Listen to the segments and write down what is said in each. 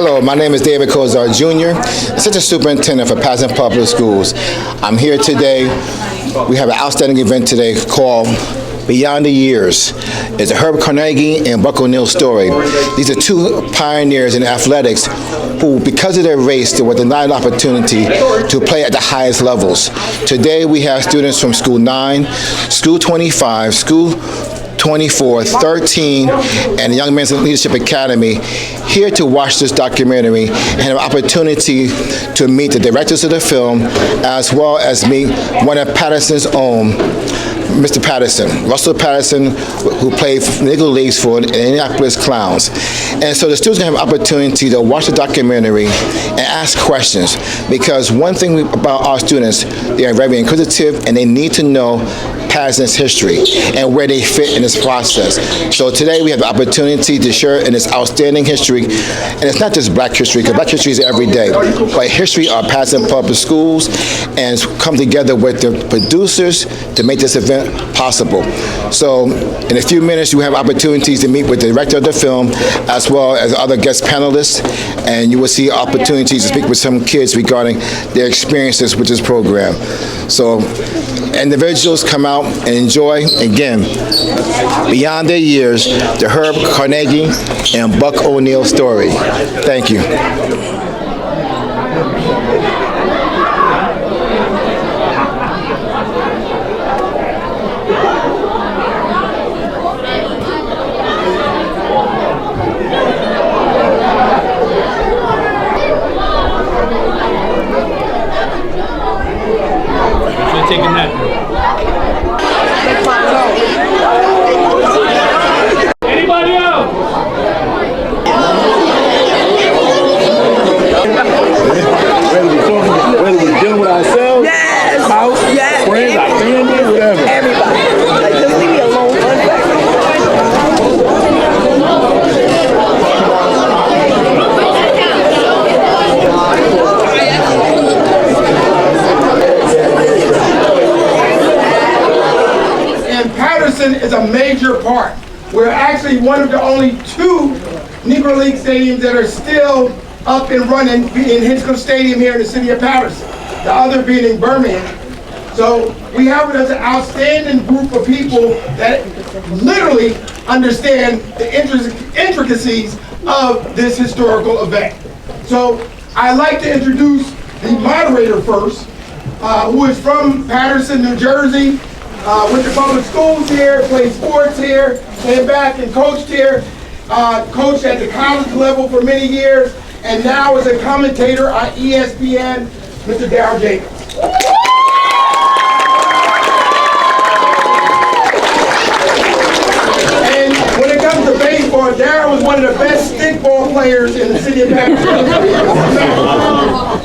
Hello, my name is David Kozar Jr., Assistant Superintendent for Paterson Public Schools. I'm here today. We have an outstanding event today called Beyond the Years. It's a Herb Carnegie and Buck O'Neil story. These are two pioneers in athletics who, because of their race, they were denied an opportunity to play at the highest levels. Today we have students from School 9, School 25, School 24, 13, and the Young Men's Leadership Academy here to watch this documentary and have an opportunity to meet the directors of the film as well as meet one of Paterson's own, Mr. Paterson, Russell Paterson, who played for Negro Leagues for the Indianapolis Clowns. And so the students are going to have an opportunity to watch the documentary and ask questions, because one thing about our students, they are very inquisitive and they need to know Paterson's history and where they fit in this process. So today we have the opportunity to share in this outstanding history, and it's not just Black history, because Black history is every day, but history of Paterson Public Schools, and come together with the producers to make this event possible. So in a few minutes you have opportunities to meet with the director of the film as well as other guest panelists, and you will see opportunities to speak with some kids regarding their experiences with this program. So individuals come out and enjoy, again, Beyond Their Years, the Herb Carnegie and Buck O'Neil story. Thank you. Taking that. Anybody else? Whether we're dealing with ourselves, yes, spouse, yes, friends, our family, whatever. Everybody. Like, just leave me alone one second. Paterson is a major part. We're actually one of the only two Negro League stadiums that are still up and running in Hinscombe Stadium here in the city of Paterson, the other being in Birmingham. So we have it as an outstanding group of people that literally understand the intricacies of this historical event. So I'd like to introduce the moderator first, who is from Paterson, New Jersey. Went to public schools here, played sports here, came back and coached here, coached at the college level for many years, and now is a commentator on ESPN, Mr. Darryl Jacobs. And when it comes to baseball, Darryl was one of the best stickball players in the city of Paterson.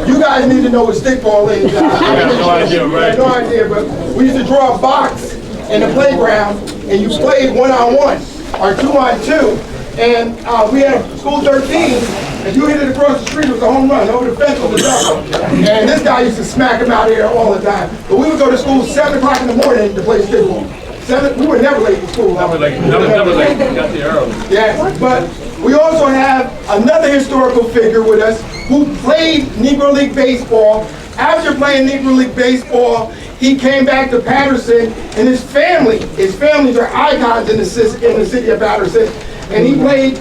You guys need to know what stickball is. I have no idea, right? No idea, but we used to draw a box in the playground, and you played 1-on-1 or 2-on-2. And we had school 13. If you hit it across the street, it was a home run. Over the fence was a double. And this guy used to smack him out here all the time. But we would go to school 7 o'clock in the morning to play stickball. We were never late to school. Never late. Got the arrow. Yeah, but we also have another historical figure with us who played Negro League baseball. After playing Negro League baseball, he came back to Paterson, and his families are icons in the city of Paterson, and he played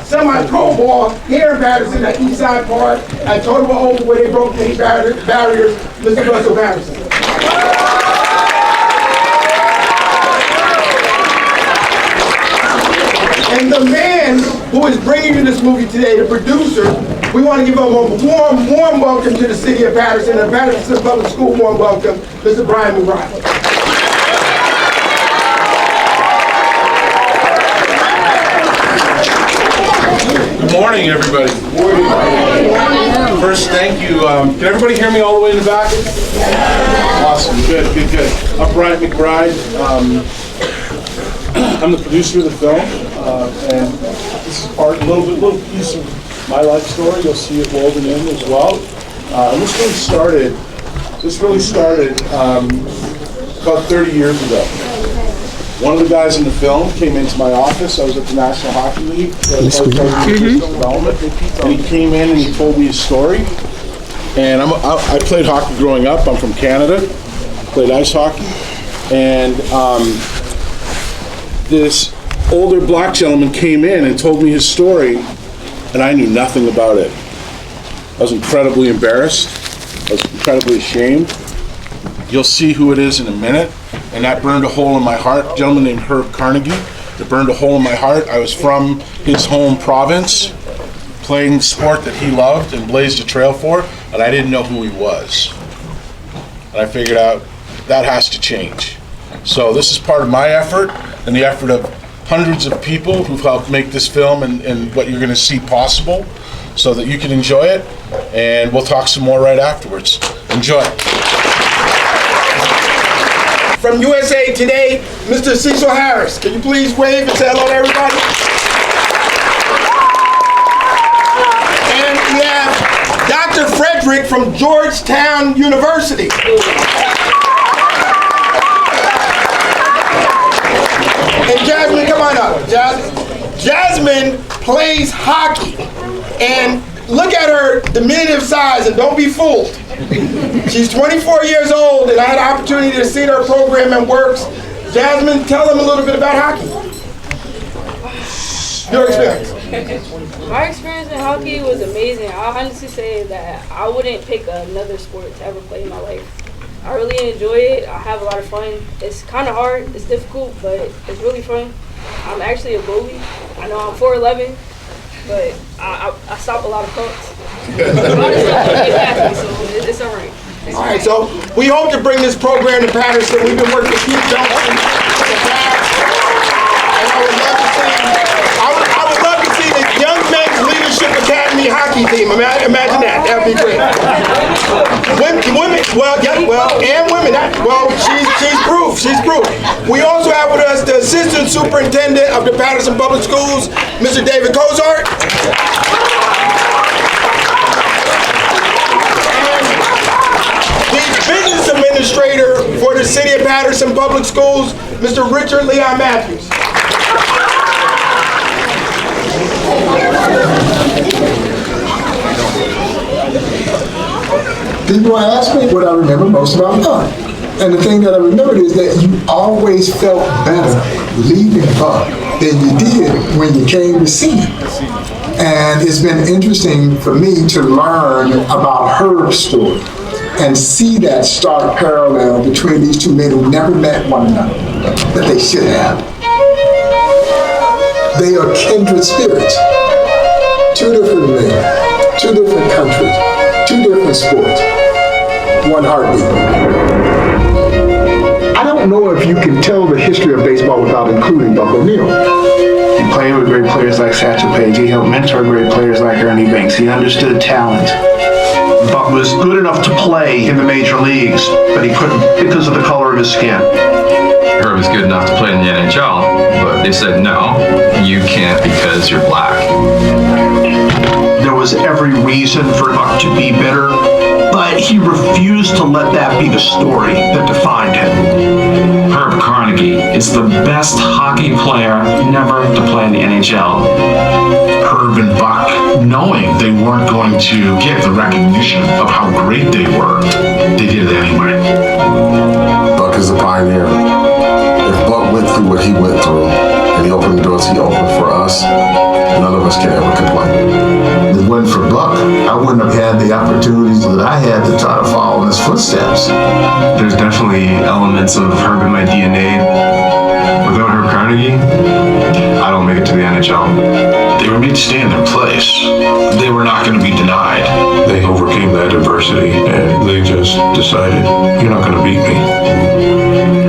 semi-pro ball here in Paterson at Eastside Park, at Total Oval, where they broke many barriers, Mr. Russell Paterson. And the man who is bringing you this movie today, the producer, we want to give him a warm welcome to the city of Paterson, and Paterson Public School warm welcome, Mr. Brian McBride. Good morning, everybody. First, thank you. Can everybody hear me all the way in the back? Awesome. Good. I'm Brian McBride. I'm the producer of the film, and this is part, a little piece of my life story. You'll see it woven in as well. And this really started about 30 years ago. One of the guys in the film came into my office. I was at the National Hockey League for development, and he came in and he told me his story. And I played hockey growing up. I'm from Canada. Played ice hockey, and this older black gentleman came in and told me his story, and I knew nothing about it. I was incredibly embarrassed. I was incredibly ashamed. You'll see who it is in a minute. And that burned a hole in my heart. A gentleman named Herb Carnegie. It burned a hole in my heart. I was from his home province, playing the sport that he loved and blazed a trail for, and I didn't know who he was. And I figured out that has to change. So this is part of my effort and the effort of hundreds of people who've helped make this film and what you're going to see possible so that you can enjoy it. And we'll talk some more right afterwards. Enjoy. From USA Today, Mr. Cecil Harris. Can you please wave and say hello to everybody? And we have Dr. Frederick from Georgetown University. And Jasmine, come on up. Jasmine plays hockey. And look at her diminutive size and don't be fooled. She's 24 years old, and I had the opportunity to see her program and works. Jasmine, tell them a little bit about hockey. Your experience. My experience in hockey was amazing. I'll honestly say that I wouldn't pick another sport to ever play in my life. I really enjoy it. I have a lot of fun. It's kind of hard. It's difficult, but it's really fun. I'm actually a goalie. I know I'm 4'11", but I stop a lot of pucks. It's all right. All right, so we hope to bring this program to Paterson. We've been working with Keith Johnson in the past, and I would love to see the Young Men's Leadership Academy hockey team. Imagine that. That would be great. Women, and women. She's proof. She's proof. We also have with us the Assistant Superintendent of the Paterson Public Schools, Mr. David Cozart. Business Administrator for the City of Paterson Public Schools, Mr. Richard Leon Matthews. People ask me what I remember most about Buck. And the thing that I remembered is that you always felt better leaving Buck than you did when you came to see him. And it's been interesting for me to learn about her story and see that stark parallel between these two men who never met one another, that they should have. They are kindred spirits. Two different men, two different countries, two different sports, one heartbeat. I don't know if you can tell the history of baseball without including Buck O'Neil. He played with great players like Satchel Paige. He helped mentor great players like Ernie Banks. He understood talent. Buck was good enough to play in the major leagues, but he couldn't because of the color of his skin. Herb was good enough to play in the NHL, but they said, no, you can't because you're black. There was every reason for Buck to be bitter, but he refused to let that be the story that defined him. Herb Carnegie is the best hockey player never to play in the NHL. Herb and Buck, knowing they weren't going to get the recognition of how great they were, they did it anyway. Buck is a pioneer. If Buck went through what he went through, and he opened the doors he opened for us, none of us can ever complain. If it wasn't for Buck, I wouldn't have had the opportunities that I had to try to follow in his footsteps. There's definitely elements of Herb in my DNA. Without Herb Carnegie, I don't make it to the NHL. They were made to stay in their place. They were not going to be denied. They overcame that adversity, and they just decided, you're not going to beat me.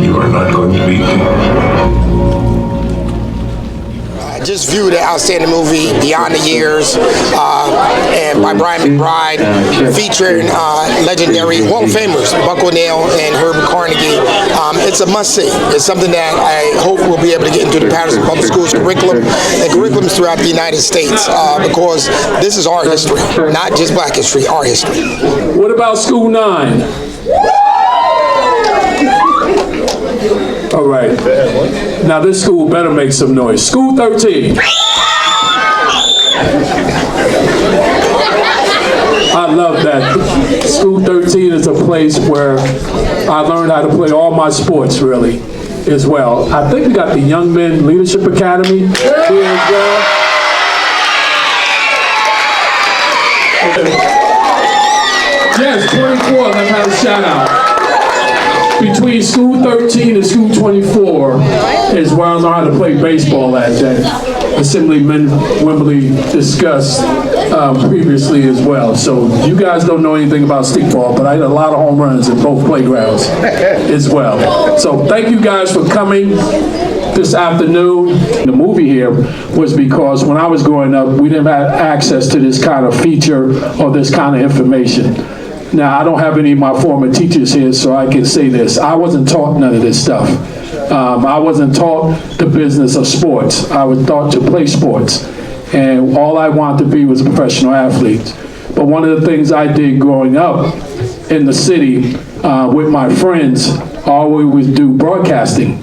You are not going to beat me. Just viewed the outstanding movie Beyond the Years, and by Brian McBride, featuring legendary Hall of Famers Buck O'Neil and Herbert Carnegie. It's a must-see. It's something that I hope we'll be able to get into the Paterson Public Schools curriculum and curriculums throughout the United States, because this is our history, not just black history, our history. What about School 9? All right. Now this school better make some noise. School 13. I love that. School 13 is a place where I learned how to play all my sports, really, as well. I think we got the Young Men Leadership Academy here as well. Yes, 24, let's have a shout out. Between school 13 and school 24 is where I learned how to play baseball at that Assemblyman E.Wimberly discussed previously as well. So you guys don't know anything about stickball, but I had a lot of home runs in both playgrounds as well. So thank you guys for coming this afternoon. The movie here was because when I was growing up, we didn't have access to this kind of feature or this kind of information. Now, I don't have any of my former teachers here, so I can say this. I wasn't taught none of this stuff. I wasn't taught the business of sports. I was taught to play sports. And all I wanted to be was a professional athlete. But one of the things I did growing up in the city with my friends, I always would do broadcasting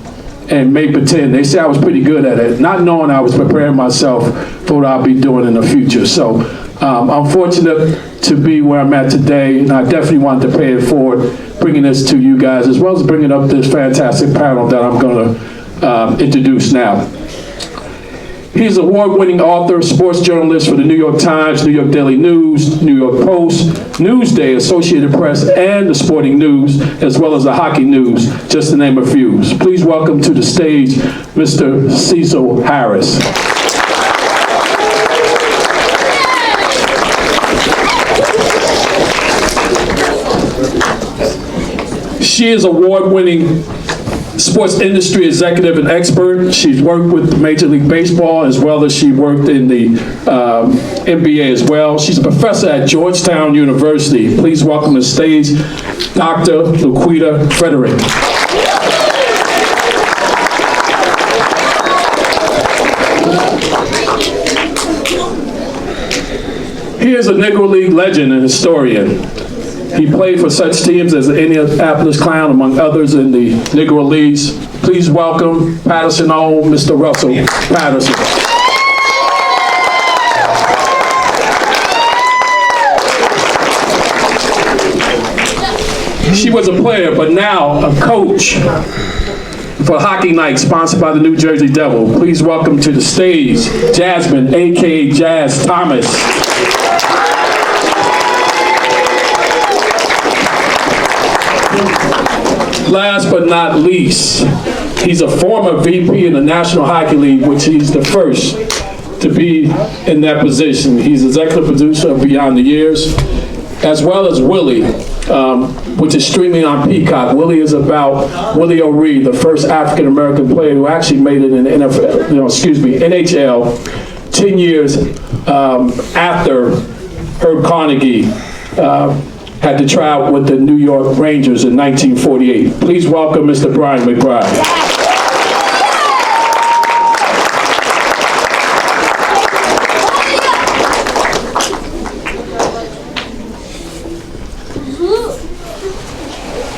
and make pretend. They say I was pretty good at it, not knowing I was preparing myself for what I'll be doing in the future. So I'm fortunate to be where I'm at today, and I definitely wanted to pay it forward, bringing this to you guys, as well as bringing up this fantastic panel that I'm going to introduce now. He's an award-winning author, sports journalist for the New York Times, New York Daily News, New York Post, Newsday, Associated Press, and the Sporting News, as well as the Hockey News, just to name a few. Please welcome to the stage, Mr. Cecil Harris. She is award-winning sports industry executive and expert. She's worked with Major League Baseball as well as she worked in the NBA as well. She's a professor at Georgetown University. Please welcome to the stage Dr. Laquita Frederick. He is a Negro League legend and historian. He played for such teams as the Indianapolis Clown, among others, in the Negro Leagues. Please welcome Paterson own Mr. Russell Paterson. She was a player, but now a coach for Hockey Night, sponsored by the New Jersey Devil. Please welcome to the stage Jasmine, a.k.a. Jazz Thomas. Last but not least, he's a former VP in the National Hockey League, which he's the first to be in that position. He's executive producer of Beyond the Years, as well as Willie, which is streaming on Peacock. Willie is about Willie O'Ree, the first African-American player who actually made it in the NHL 10 years after Herb Carnegie had to try out with the New York Rangers in 1948. Please welcome Mr. Brian McBride.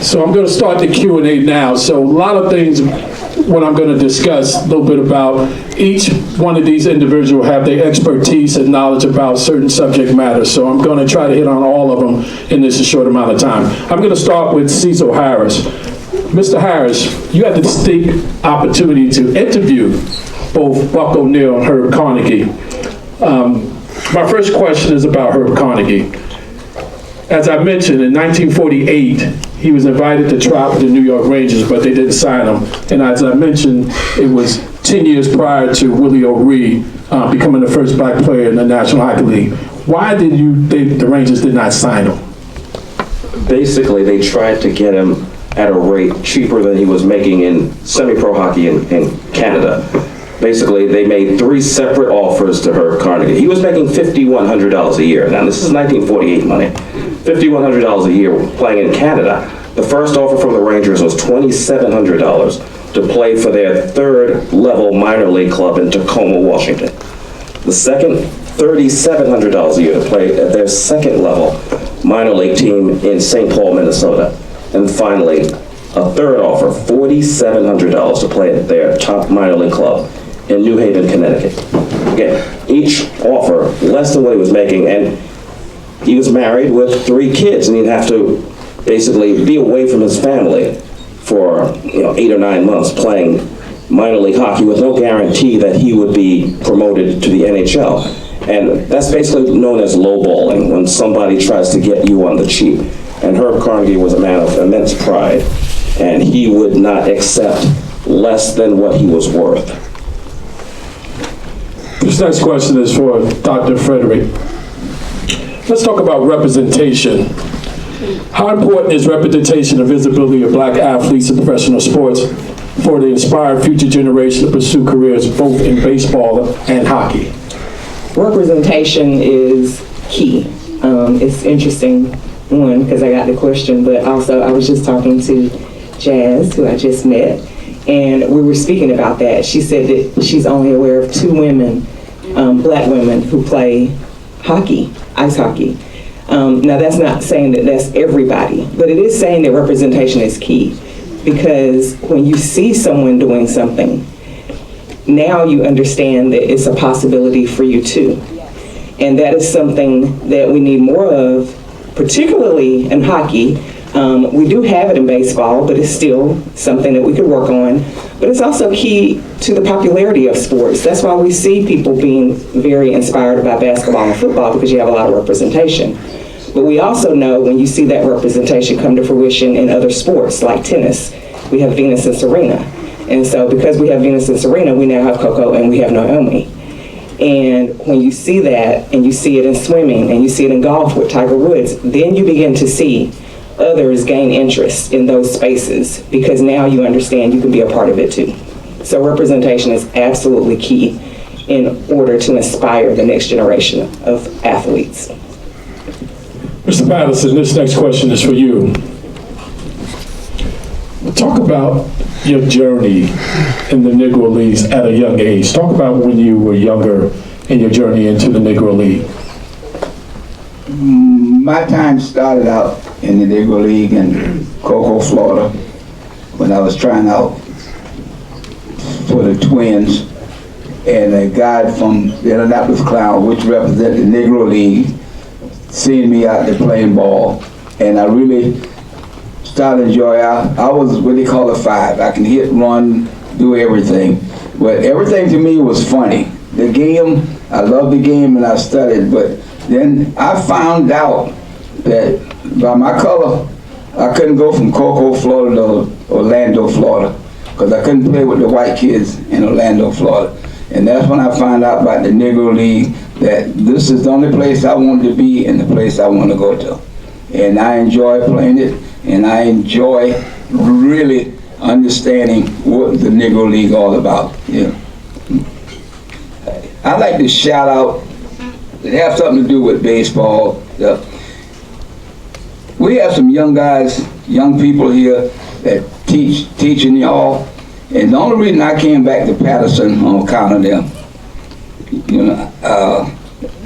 So I'm going to start the Q&A now. So a lot of things, what I'm going to discuss a little bit about, each one of these individuals have their expertise and knowledge about certain subject matters. So I'm going to try to hit on all of them in this short amount of time. I'm going to start with Cecil Harris. Mr. Harris, you had the distinct opportunity to interview both Buck O'Neil and Herb Carnegie. My first question is about Herb Carnegie. As I mentioned, in 1948, he was invited to try out with the New York Rangers, but they didn't sign him. And as I mentioned, it was 10 years prior to Willie O'Ree becoming the first black player in the National Hockey League. Why did you think the Rangers did not sign him? Basically, they tried to get him at a rate cheaper than he was making in semi-pro hockey in Canada. Basically, they made 3 separate offers to Herb Carnegie. He was making $5,100 a year. Now, this is 1948 money. $5,100 a year playing in Canada. The first offer from the Rangers was $2,700 to play for their 3rd level minor league club in Tacoma, Washington. The second, $3,700 a year to play at their 2nd level minor league team in St. Paul, Minnesota. And finally, a third offer, $4,700 to play at their top minor league club in New Haven, Connecticut. Again, each offer less than what he was making, and he was married with 3 kids, and he'd have to basically be away from his family for 8 or 9 months playing minor league hockey with no guarantee that he would be promoted to the NHL. And that's basically known as lowballing, when somebody tries to get you on the cheap. And Herb Carnegie was a man of immense pride, and he would not accept less than what he was worth. This next question is for Dr. Frederick. Let's talk about representation. How important is representation and visibility of black athletes in professional sports for the inspired future generation to pursue careers both in baseball and hockey? Representation is key. It's interesting, one, because I got the question, but also I was just talking to Jazz, who I just met, and we were speaking about that. She said that she's only aware of 2 women, black women, who play hockey, ice hockey. Now that's not saying that that's everybody, but it is saying that representation is key, because when you see someone doing something, now you understand that it's a possibility for you too. And that is something that we need more of, particularly in hockey. We do have it in baseball, but it's still something that we could work on. But it's also key to the popularity of sports. That's why we see people being very inspired by basketball and football, because you have a lot of representation. But we also know when you see that representation come to fruition in other sports, like tennis, we have Venus and Serena. And so because we have Venus and Serena, we now have Coco and we have Naomi. And when you see that, and you see it in swimming, and you see it in golf with Tiger Woods, then you begin to see others gain interest in those spaces, because now you understand you can be a part of it too. So representation is absolutely key in order to inspire the next generation of athletes. Mr. Paterson, this next question is for you. Talk about your journey in the Negro Leagues at a young age. Talk about when you were younger and your journey into the Negro League. My time started out in the Negro League in Cocoa, Florida, when I was trying out for the Twins, and a guy from the Indianapolis Clown, which represented the Negro League, seen me out there playing ball, and I really started to enjoy it. I was what they call a 5. I can hit, run, do everything. But everything to me was funny. The game, I loved the game and I studied, but then I found out that by my color, I couldn't go from Cocoa, Florida to Orlando, Florida, because I couldn't play with the white kids in Orlando, Florida. And that's when I found out about the Negro League, that this is the only place I wanted to be and the place I want to go to. And I enjoy playing it, and I enjoy really understanding what the Negro League is all about. Yeah. I'd like to shout out, it has something to do with baseball. We have some young guys, young people here that teaching y'all. And the only reason I came back to Paterson on account of them, you know,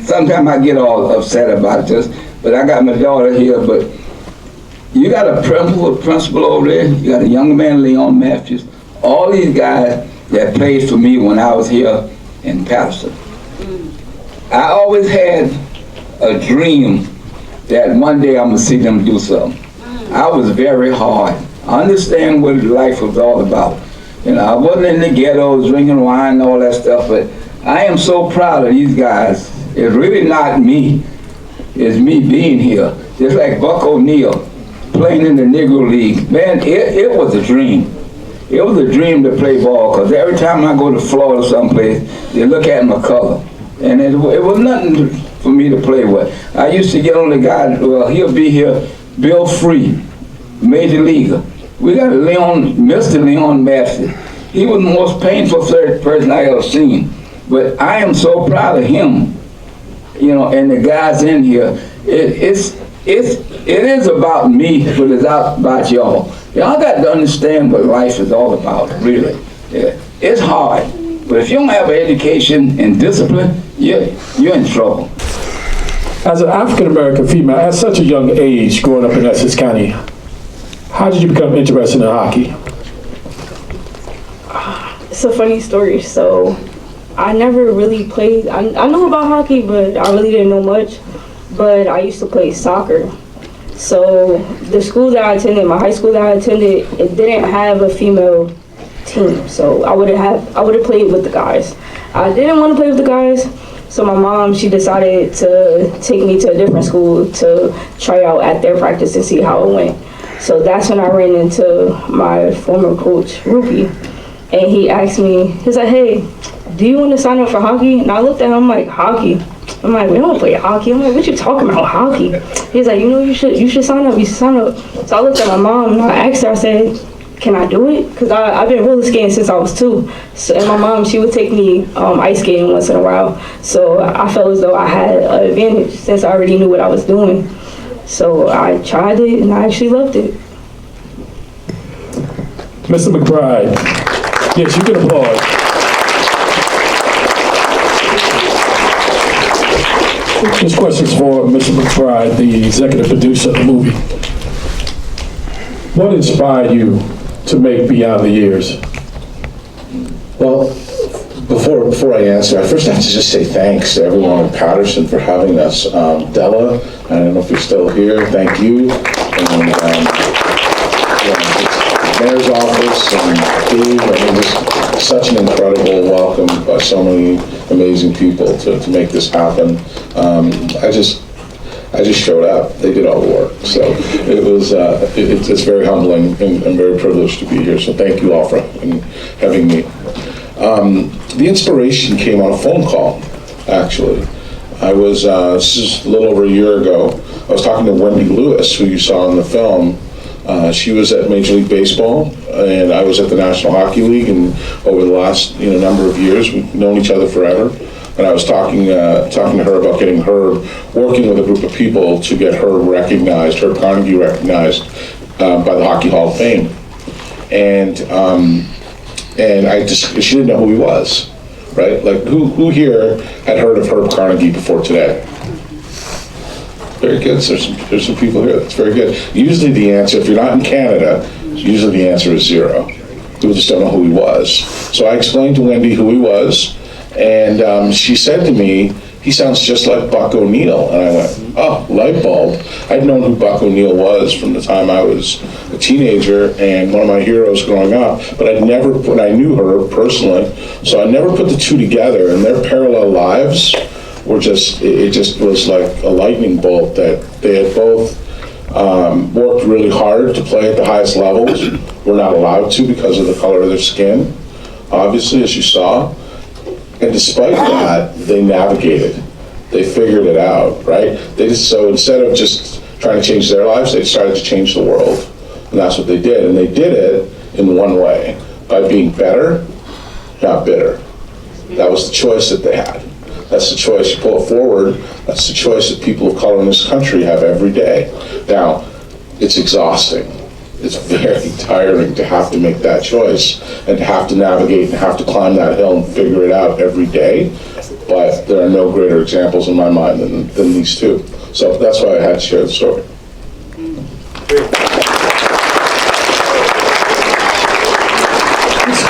sometimes I get all upset about this, but I got my daughter here, but you got a principal over there, you got a young man, Leon Matthews, all these guys that played for me when I was here in Paterson. I always had a dream that one day I'm gonna see them do something. I was very hard. I understand what life was all about. You know, I wasn't in the ghettos drinking wine and all that stuff, but I am so proud of these guys. It's really not me, it's me being here. Just like Buck O'Neill playing in the Negro League. Man, it was a dream. It was a dream to play ball, because every time I go to Florida someplace, they look at my color. And it was nothing for me to play with. I used to get on the guy, well, he'll be here, Bill Free, major leaguer. We got Leon, Mr. Leon Matthews. He was the most painful person I ever seen. But I am so proud of him, you know, and the guys in here. It is about me, but it's about y'all. Y'all got to understand what life is all about, really. Yeah. It's hard, but if you don't have an education and discipline, you're in trouble. As an African-American female, at such a young age, growing up in Essex County, How did you become interested in hockey? It's a funny story. So I never really played. I know about hockey, but I really didn't know much. But I used to play soccer. So the school that I attended, my high school that I attended, it didn't have a female team. So I would have played with the guys. I didn't want to play with the guys. So my mom, she decided to take me to a different school to try out at their practice and see how it went. So that's when I ran into my former coach, Rupi. And he asked me, he's like, hey, do you want to sign up for hockey? And I looked at him, I'm like, hockey? I'm like, we don't play hockey. I'm like, what you talking about, hockey? He's like, you should sign up, you should sign up. So I looked at my mom and I asked her, I said, can I do it? Because I've been roller skating since I was 2. So, and my mom, she would take me ice skating once in a while. So I felt as though I had an advantage since I already knew what I was doing. So I tried it and I actually loved it. Mr. McBride. Yes, you can applaud. This question's for Mr. McBride, the executive producer of the movie. What inspired you to make Beyond the Years? Well, before I answer, I first have to just say thanks to everyone in Paterson for having us. Della, I don't know if you're still here, thank you. And Mayor's office and Dave, I mean, just such an incredible welcome by so many amazing people to make this happen. I just showed up. They did all the work. So it was, it's very humbling and I'm very privileged to be here. So thank you all for having me. The inspiration came on a phone call, actually. I was, this is a little over a year ago, I was talking to Wendy Lewis, who you saw in the film. She was at Major League Baseball, and I was at the National Hockey League, and over the last number of years, we've known each other forever. And I was talking to her about getting her working with a group of people to get her recognized, Herb Carnegie recognized by the Hockey Hall of Fame. And she didn't know who he was, right? Like who here had heard of Herb Carnegie before today? Very good. So there's some people here. That's very good. Usually the answer, if you're not in Canada, usually the answer is 0. People just don't know who he was. So I explained to Wendy who he was, and she said to me, he sounds just like Buck O'Neill. And I went, oh, light bulb. I'd known who Buck O'Neill was from the time I was a teenager and one of my heroes growing up, but I knew her personally, so I never put the two together, and their parallel lives were it just was like a lightning bolt that they had both worked really hard to play at the highest levels. Were not allowed to because of the color of their skin, obviously, as you saw. And despite that, they navigated. They figured it out, right? So instead of just trying to change their lives, they started to change the world. And that's what they did. And they did it in one way, by being better, not bitter. That was the choice that they had. That's the choice. You pull it forward, that's the choice that people of color in this country have every day. Now, it's exhausting. It's very tiring to have to make that choice and to have to navigate and have to climb that hill and figure it out every day. But there are no greater examples in my mind than these two. So that's why I had to share the story.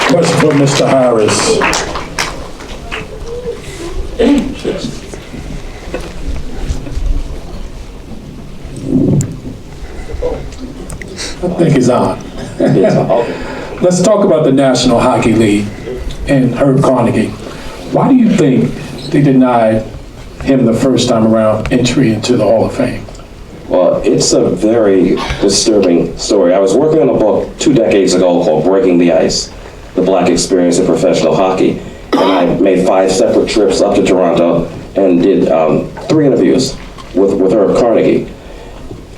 Question for Mr. Harris. I think it's on. Let's talk about the National Hockey League and Herb Carnegie. Why do you think they denied him the first time around entry into the Hall of Fame? Well, it's a very disturbing story. I was working on a book 2 decades ago called Breaking the Ice, The Black Experience in Professional Hockey. And I made 5 separate trips up to Toronto and did 3 interviews with Herb Carnegie.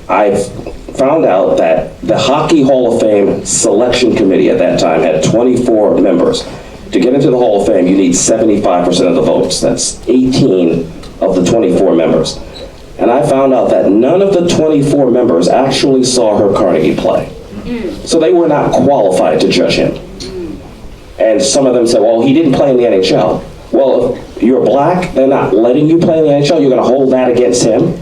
I found out that the Hockey Hall of Fame selection committee at that time had 24 members. To get into the Hall of Fame, you need 75% of the votes. That's 18 of the 24 members. And I found out that none of the 24 members actually saw Herb Carnegie play. So they were not qualified to judge him. And some of them said, well, he didn't play in the NHL. Well, if you're black, they're not letting you play in the NHL, you're gonna hold that against him?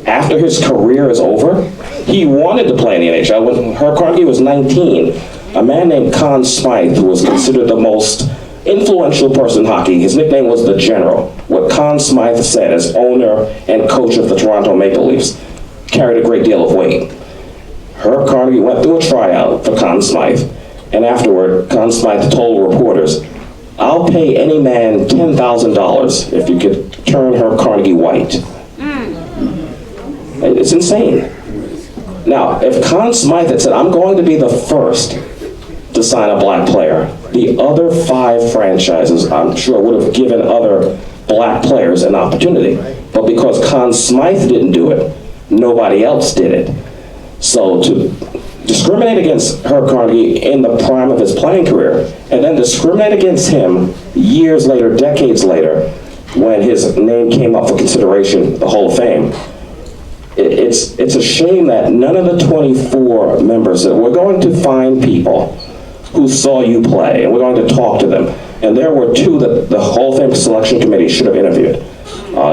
after his career is over, he wanted to play in the NHL. When Herb Carnegie was 19, a man named Conn Smythe, who was considered the most influential person in hockey, his nickname was the General. What Conn Smythe said as owner and coach of the Toronto Maple Leafs carried a great deal of weight. Herb Carnegie went through a tryout for Conn Smythe, and afterward, Conn Smythe told reporters, "I'll pay any man $10,000 if you could turn Herb Carnegie white." It's insane. Now, if Conn Smythe had said, "I'm going to be the first to sign a black player," the other 5 franchises, I'm sure, would have given other black players an opportunity. But because Conn Smythe didn't do it, nobody else did it. So to discriminate against Herb Carnegie in the prime of his playing career, and then discriminate against him years later, decades later, when his name came up for consideration, the Hall of Fame, it's a shame that none of the 24 members, that we're going to find people who saw you play, and we're going to talk to them. And there were 2 that the Hall of Fame Selection Committee should have interviewed.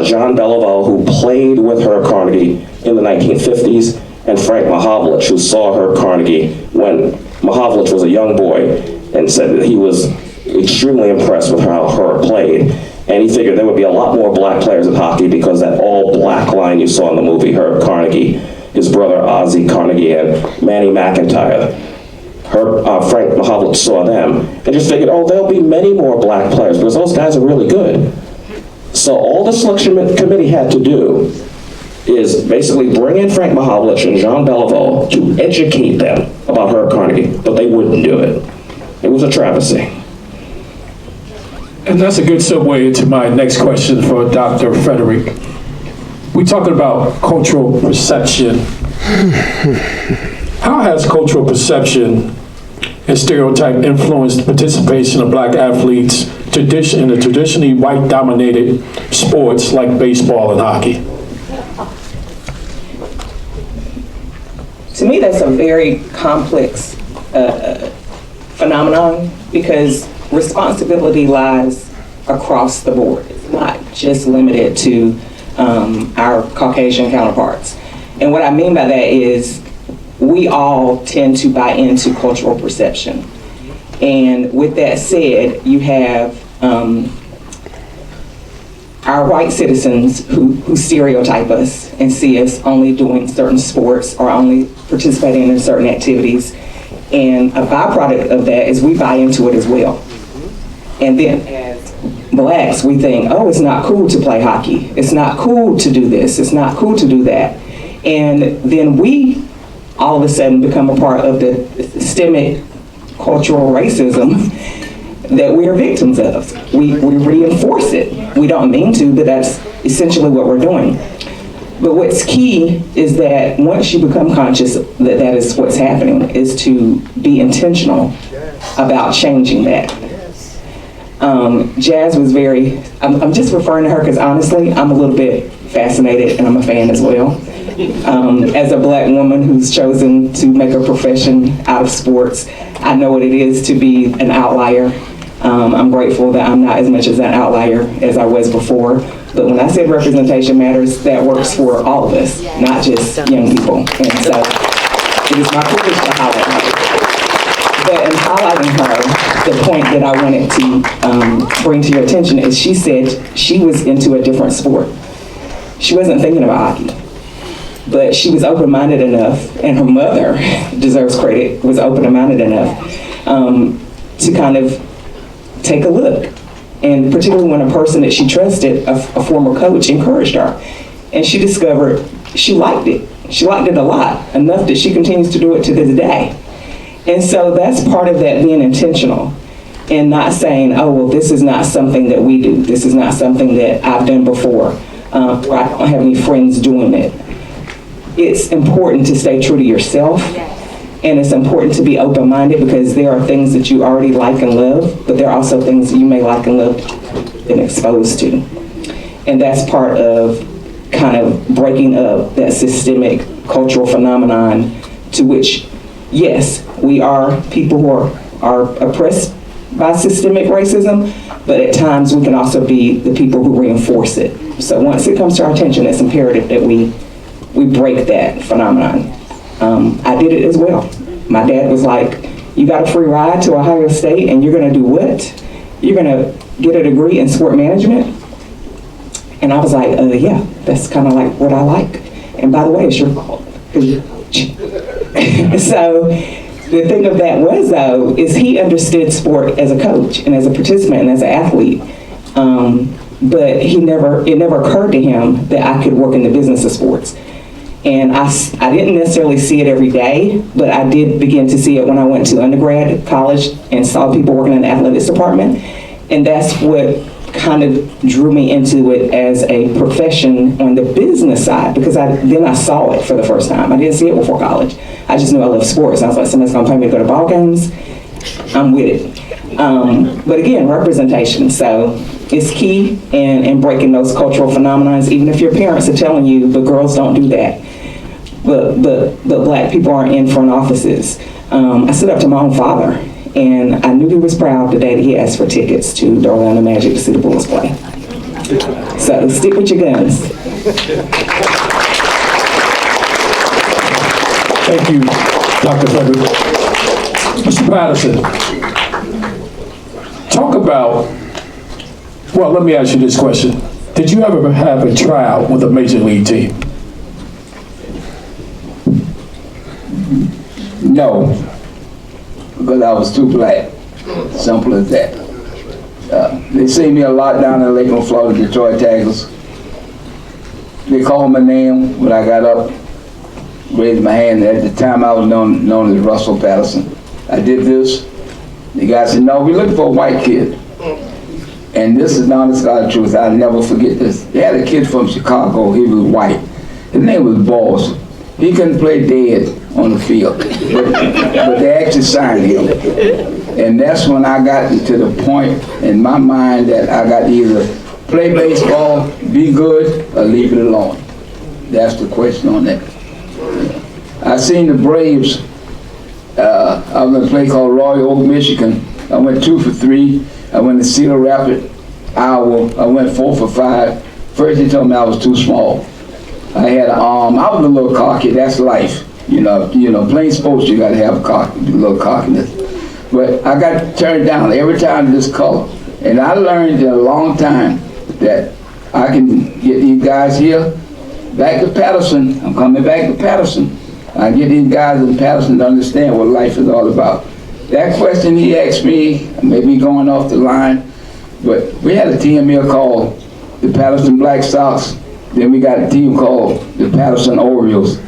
Jean Beliveau, who played with Herb Carnegie in the 1950s, and Frank Mahovlich, who saw Herb Carnegie when Mahovlich was a young boy, and said that he was extremely impressed with how Herb played. And he figured there would be a lot more black players in hockey because that all-black line you saw in the movie, Herb Carnegie, his brother Ozzie Carnegie, and Manny McIntyre. Frank Mahovlich saw them and just figured, oh, there'll be many more black players because those guys are really good. So all the selection committee had to do is basically bring in Frank Mahovlich and Jean Beliveau to educate them about Herb Carnegie, but they wouldn't do it. It was a travesty. And that's a good segue into my next question for Dr. Frederick. We're talking about cultural perception. How has cultural perception and stereotype influenced participation of black athletes in the traditionally white-dominated sports like baseball and hockey? To me, that's a very complex phenomenon because responsibility lies across the board. It's not just limited to our Caucasian counterparts. And what I mean by that is we all tend to buy into cultural perception. And with that said, you have our white citizens who stereotype us and see us only doing certain sports or only participating in certain activities. And a byproduct of that is we buy into it as well. And then as blacks, we think, oh, it's not cool to play hockey. It's not cool to do this. It's not cool to do that. And then we all of a sudden become a part of the systemic cultural racism that we are victims of. We reinforce it. We don't mean to, but that's essentially what we're doing. But what's key is that once you become conscious that that is what's happening, is to be intentional about changing that. Jazz was I'm just referring to her because honestly, I'm a little bit fascinated and I'm a fan as well. As a black woman who's chosen to make a profession out of sports, I know what it is to be an outlier. I'm grateful that I'm not as much as an outlier as I was before. But when I said representation matters, that works for all of us, not just young people. And so it is my privilege to highlight her. But in highlighting her, the point that I wanted to bring to your attention is she said she was into a different sport. She wasn't thinking about hockey. But she was open-minded enough, and her mother deserves credit, was open-minded enough to kind of take a look. And particularly when a person that she trusted, a former coach, encouraged her. And she discovered she liked it. She liked it a lot, enough that she continues to do it to this day. And so that's part of that being intentional and not saying, oh, well, this is not something that we do. This is not something that I've done before, or I don't have any friends doing it. It's important to stay true to yourself, and it's important to be open-minded because there are things that you already like and love, but there are also things that you may like and love and exposed to. And that's part of kind of breaking up that systemic cultural phenomenon to which, yes, we are people who are oppressed by systemic racism, but at times we can also be the people who reinforce it. So once it comes to our attention, it's imperative that we we break that phenomenon. I did it as well. My dad was like, you got a free ride to Ohio State and you're gonna do what? You're gonna get a degree in sport management? And I was like, yeah, that's kind of like what I like. And by the way, it's your fault. So the thing of that was, though, is he understood sport as a coach and as a participant and as an athlete. But it never occurred to him that I could work in the business of sports. And I didn't necessarily see it every day, but I did begin to see it when I went to undergrad college and saw people working in the athletics department. And that's what kind of drew me into it as a profession on the business side, because then I saw it for the first time. I didn't see it before college. I just knew I loved sports. I was like, somebody's gonna pay me to go to ball games, I'm with it. But again, representation. So it's key in breaking those cultural phenomena, even if your parents are telling you, but girls don't do that. But black people aren't in front offices. I stood up to my own father, and I knew he was proud the day that he asked for tickets to the Orlando Magic to see the Bulls play. So stick with your guns. Thank you, Dr. Frederick. Mr. Paterson, talk about, well, let me ask you this question. Did you ever have a tryout with a major league team? No, because I was too black. Simple as that. They see me a lot down in Lakeland, Florida, Detroit Tigers. They called my name when I got up, raised my hand. At the time, I was known as Russell Paterson. I did this. The guy said, no, we're looking for a white kid. And this is the honest God truth. I'll never forget this. They had a kid from Chicago. He was white. His name was Boss. He couldn't play dead on the field, but they actually signed him. And that's when I got to the point in my mind that I got to either play baseball, be good, or leave it alone. That's the question on that. I seen the Braves. I was in a place called Royal Oak, Michigan. I went 2 for 3. I went to Cedar Rapids, Iowa. I went 4 for 5. First they told me I was too small. I had an arm. I was a little cocky. That's life. You know, playing sports, you got to have a little cockiness. But I got turned down every time this color. And I learned in a long time that I can get these guys here back to Paterson. I'm coming back to Paterson. I get these guys in Paterson to understand what life is all about. That question he asked me, maybe going off the line, but we had a team here called the Paterson Black Sox. Then we got a team called the Paterson Orioles,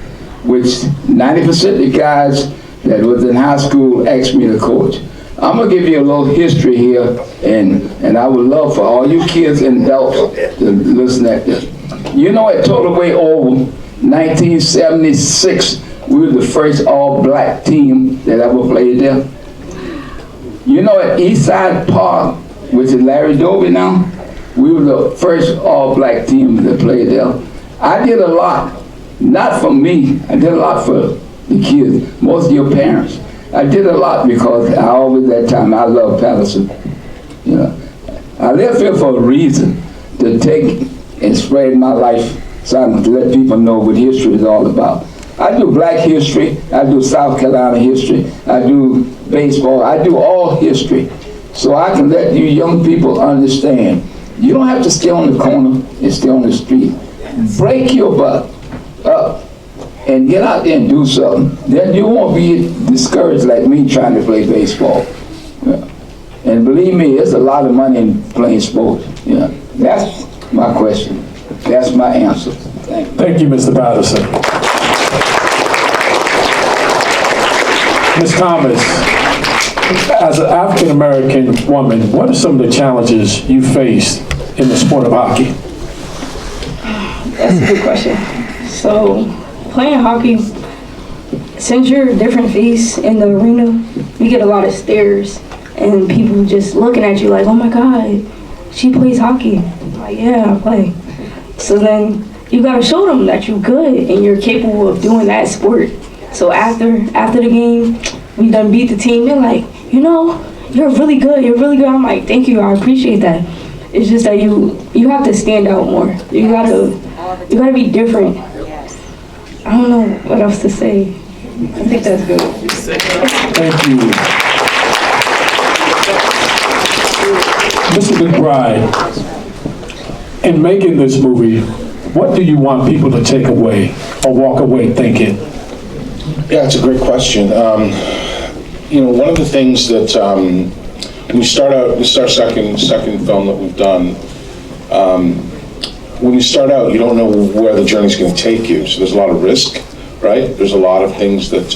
which 90% of the guys that was in high school asked me to coach. I'm gonna give you a little history here, and I would love for all you kids and adults to listen at this. You know, at Total-Way Oval, 1976, we were the first all-black team that ever played there. You know, at Eastside Park, which is Larry Doby now, we were the first all-black team that played there. I did a lot, not for me, I did a lot for the kids, most of your parents. I did a lot because I always, that time, I love Paterson. You know, I live here for a reason, to take and spread my life so I can let people know what history is all about. I do black history, I do South Carolina history, I do baseball, I do all history. So I can let you young people understand. You don't have to stay on the corner and stay on the street. Break your butt up and get out there and do something. Then you won't be discouraged like me trying to play baseball. Yeah. And believe me, there's a lot of money in playing sports. Yeah. That's my question. That's my answer. Thank you, Mr. Paterson. Ms. Thomas, as an African-American woman, what are some of the challenges you faced in the sport of hockey? That's a good question. So, playing hockey, since you're a different face in the arena, you get a lot of stares and people just looking at you like, oh my God, she plays hockey. I'm like, yeah, I play. So then you gotta show them that you're good and you're capable of doing that sport. So after the game, we done beat the team, they're like, you know, you're really good, you're really good. I'm like, thank you, I appreciate that. It's just that you have to stand out more. You gotta be different. I don't know what else to say. I think that's good. Thank you. Mr. McBride, in making this movie, what do you want people to take away or walk away thinking? Yeah, it's a great question. You know, one of the things that when you start out, this is our second film that we've done. When you start out, you don't know where the journey's going to take you. So there's a lot of risk, right? There's a lot of things that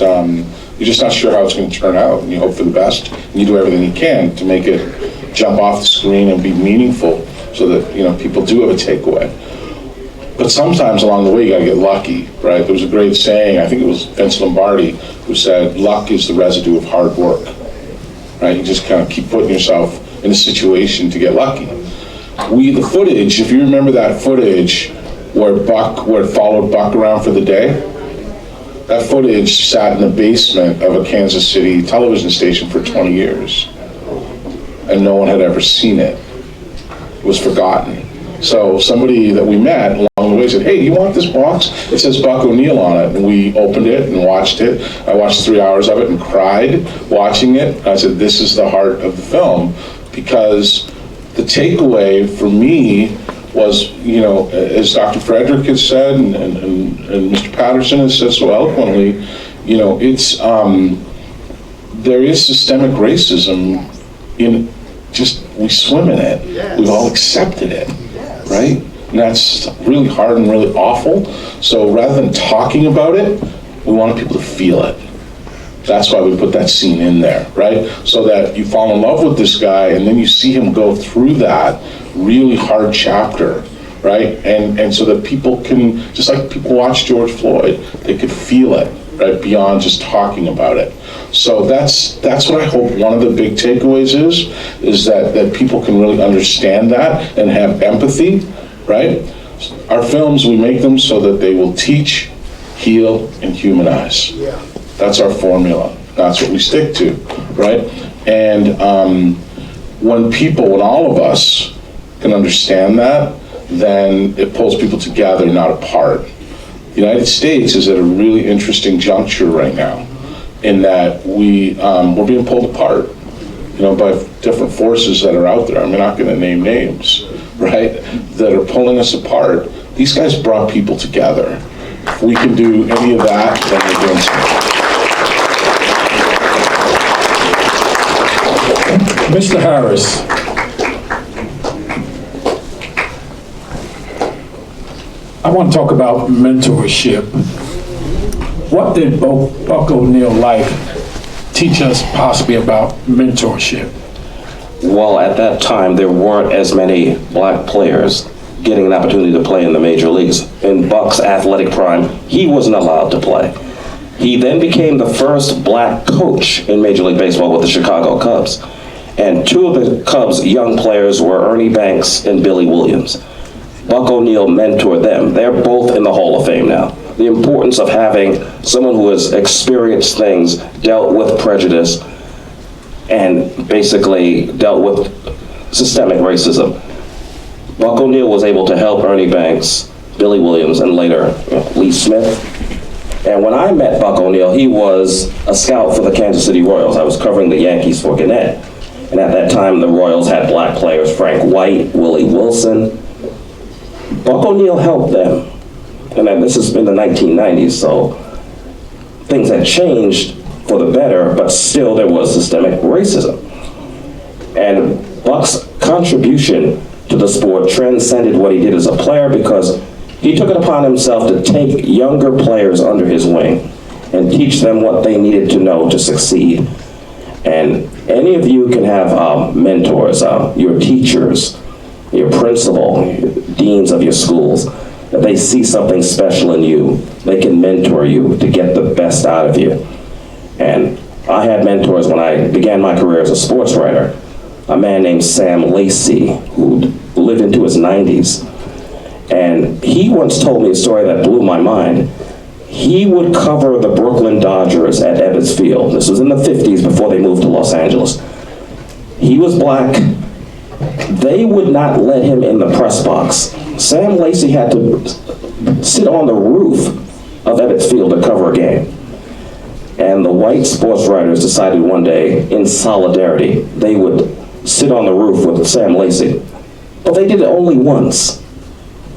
you're just not sure how it's going to turn out, and you hope for the best, and you do everything you can to make it jump off the screen and be meaningful, so that, you know, people do have a takeaway. But sometimes along the way, you got to get lucky, right? There was a great saying, I think it was Vince Lombardi, who said, "Luck is the residue of hard work." Right? You just kind of keep putting yourself in a situation to get lucky. The footage, if you remember that footage where it followed Buck around for the day, that footage sat in the basement of a Kansas City television station for 20 years. And no one had ever seen it. It was forgotten. So somebody that we met along the way said, "Hey, do you want this box? It says Buck O'Neill on it." And we opened it and watched it. I watched 3 hours of it and cried watching it. I said, this is the heart of the film, because the takeaway for me was, you know, as Dr. Frederick has said, and Mr. Paterson has said so eloquently, you know, it's, there is systemic racism in just, we swim in it. Yes. We've all accepted it. Right? And that's really hard and really awful. So rather than talking about it, we want people to feel it. That's why we put that scene in there, right? So that you fall in love with this guy, and then you see him go through that really hard chapter, right? And so that people can, just like people watch George Floyd, they could feel it, right? Beyond just talking about it. So that's what I hope one of the big takeaways is that people can really understand that and have empathy, right? Our films, we make them so that they will teach, heal, and humanize. Yeah. That's our formula. That's what we stick to, right? And when all of us can understand that, then it pulls people together, not apart. The United States is at a really interesting juncture right now, in that we're being pulled apart, you know, by different forces that are out there. I'm not going to name names, right? That are pulling us apart. These guys brought people together. If we can do any of that, then we're doing something. Mr. Harris. I want to talk about mentorship. What did Buck O'Neill life teach us possibly about mentorship? Well, at that time, there weren't as many black players getting an opportunity to play in the major leagues. In Buck's athletic prime, he wasn't allowed to play. He then became the first black coach in Major League Baseball with the Chicago Cubs. And two of the Cubs' young players were Ernie Banks and Billy Williams. Buck O'Neill mentored them. They're both in the Hall of Fame now. The importance of having someone who has experienced things, dealt with prejudice, and basically dealt with systemic racism. Buck O'Neill was able to help Ernie Banks, Billy Williams, and later Lee Smith. And when I met Buck O'Neill, he was a scout for the Kansas City Royals. I was covering the Yankees for Gannett. And at that time, the Royals had black players, Frank White, Willie Wilson. Buck O'Neill helped them. And then this is in the 1990s, so things had changed for the better, but still there was systemic racism. And Buck's contribution to the sport transcended what he did as a player, because he took it upon himself to take younger players under his wing and teach them what they needed to know to succeed. And any of you can have mentors, your teachers, your principal, deans of your schools. If they see something special in you, they can mentor you to get the best out of you. And I had mentors when I began my career as a sports writer. A man named Sam Lacey, who lived into his 90s. And he once told me a story that blew my mind. He would cover the Brooklyn Dodgers at Ebbets Field. This was in the 50s before they moved to Los Angeles. He was black. They would not let him in the press box. Sam Lacey had to sit on the roof of Ebbets Field to cover a game. And the white sports writers decided one day, in solidarity, they would sit on the roof with Sam Lacey. But they did it only once.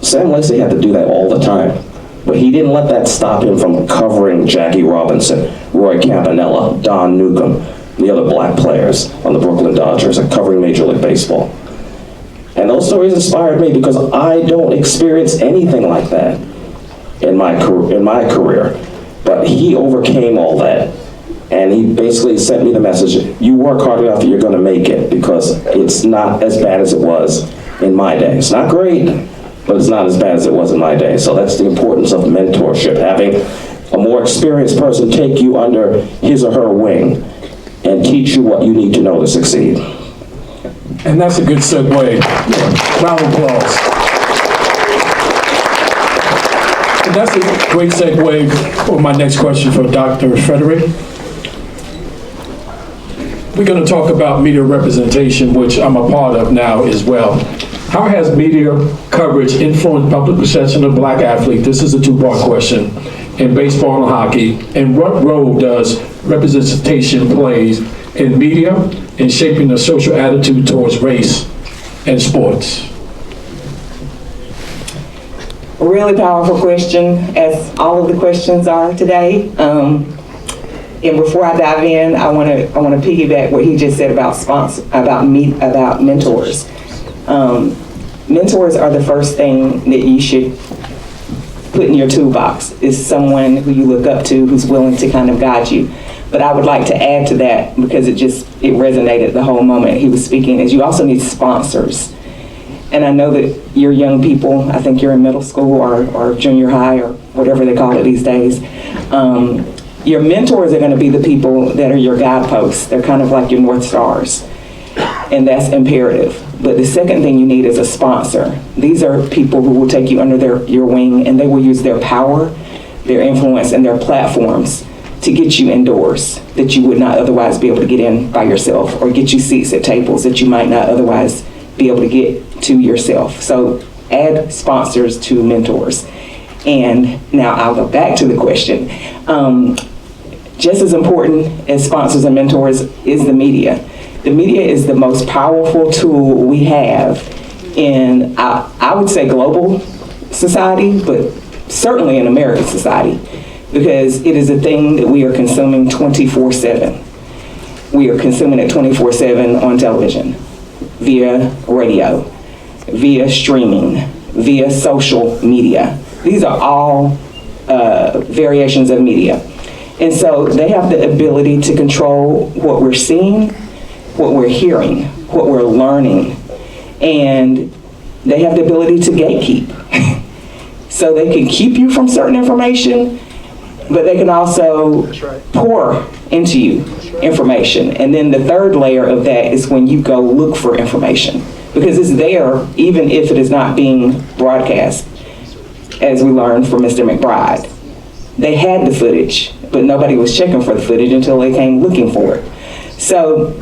Sam Lacey had to do that all the time. But he didn't let that stop him from covering Jackie Robinson, Roy Campanella, Don Newcomb, the other black players on the Brooklyn Dodgers, and covering Major League Baseball. And those stories inspired me because I don't experience anything like that in my career. But he overcame all that, and he basically sent me the message, you work hard enough, you're gonna make it, because it's not as bad as it was in my day. It's not great, but it's not as bad as it was in my day. So that's the importance of mentorship, having a more experienced person take you under his or her wing and teach you what you need to know to succeed. And that's a good segue. Round of applause. And that's a great segue for my next question for Dr. Frederick. We're going to talk about media representation, which I'm a part of now as well. How has media coverage influenced public perception of black athletes? This is a two-part question. In baseball and hockey, and what role does representation plays in media in shaping the social attitude towards race and sports? A really powerful question, as all of the questions are today. And before I dive in, I want to piggyback what he just said about mentors. Mentors are the first thing that you should put in your toolbox, is someone who you look up to, who's willing to kind of guide you. But I would like to add to that, because it resonated the whole moment he was speaking, is you also need sponsors. And I know that you're young people, I think you're in middle school or junior high or whatever they call it these days. Your mentors are going to be the people that are your guideposts. They're kind of like your North Stars, and that's imperative. But the second thing you need is a sponsor. These are people who will take you under your wing, and they will use their power, their influence, and their platforms to get you indoors that you would not otherwise be able to get in by yourself, or get you seats at tables that you might not otherwise be able to get to yourself. So add sponsors to mentors. And now I'll go back to the question. Just as important as sponsors and mentors is the media. The media is the most powerful tool we have in, I would say, global society, but certainly in American society, because it is a thing that we are consuming 24/7. We are consuming it 24/7 on television, via radio, via streaming, via social media. These are all variations of media. And so they have the ability to control what we're seeing, what we're hearing, what we're learning, and they have the ability to gatekeep. So they can keep you from certain information, but they can also pour into you information. And then the third layer of that is when you go look for information, because it's there even if it is not being broadcast, as we learned from Mr. McBride. They had the footage, but nobody was checking for the footage until they came looking for it. So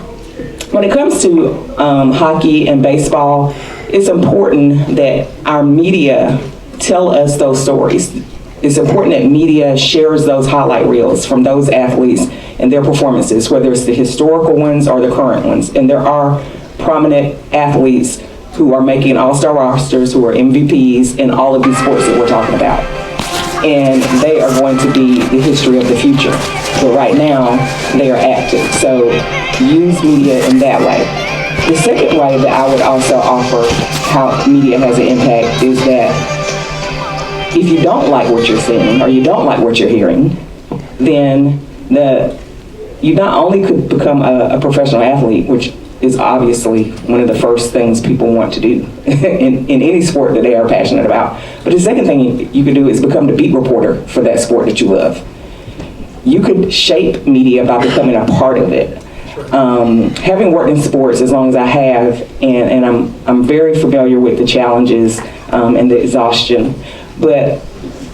when it comes to hockey and baseball, it's important that our media tell us those stories. It's important that media shares those highlight reels from those athletes and their performances, whether it's the historical ones or the current ones. And there are prominent athletes who are making all-star rosters, who are MVPs in all of these sports that we're talking about. And they are going to be the history of the future. But right now, they are active. So use media in that way. The second way that I would also offer how media has an impact is that if you don't like what you're seeing or you don't like what you're hearing, then you not only could become a professional athlete, which is obviously one of the first things people want to do in any sport that they are passionate about. But the second thing you could do is become the beat reporter for that sport that you love. You could shape media by becoming a part of it. Having worked in sports as long as I have, and I'm very familiar with the challenges and the exhaustion, but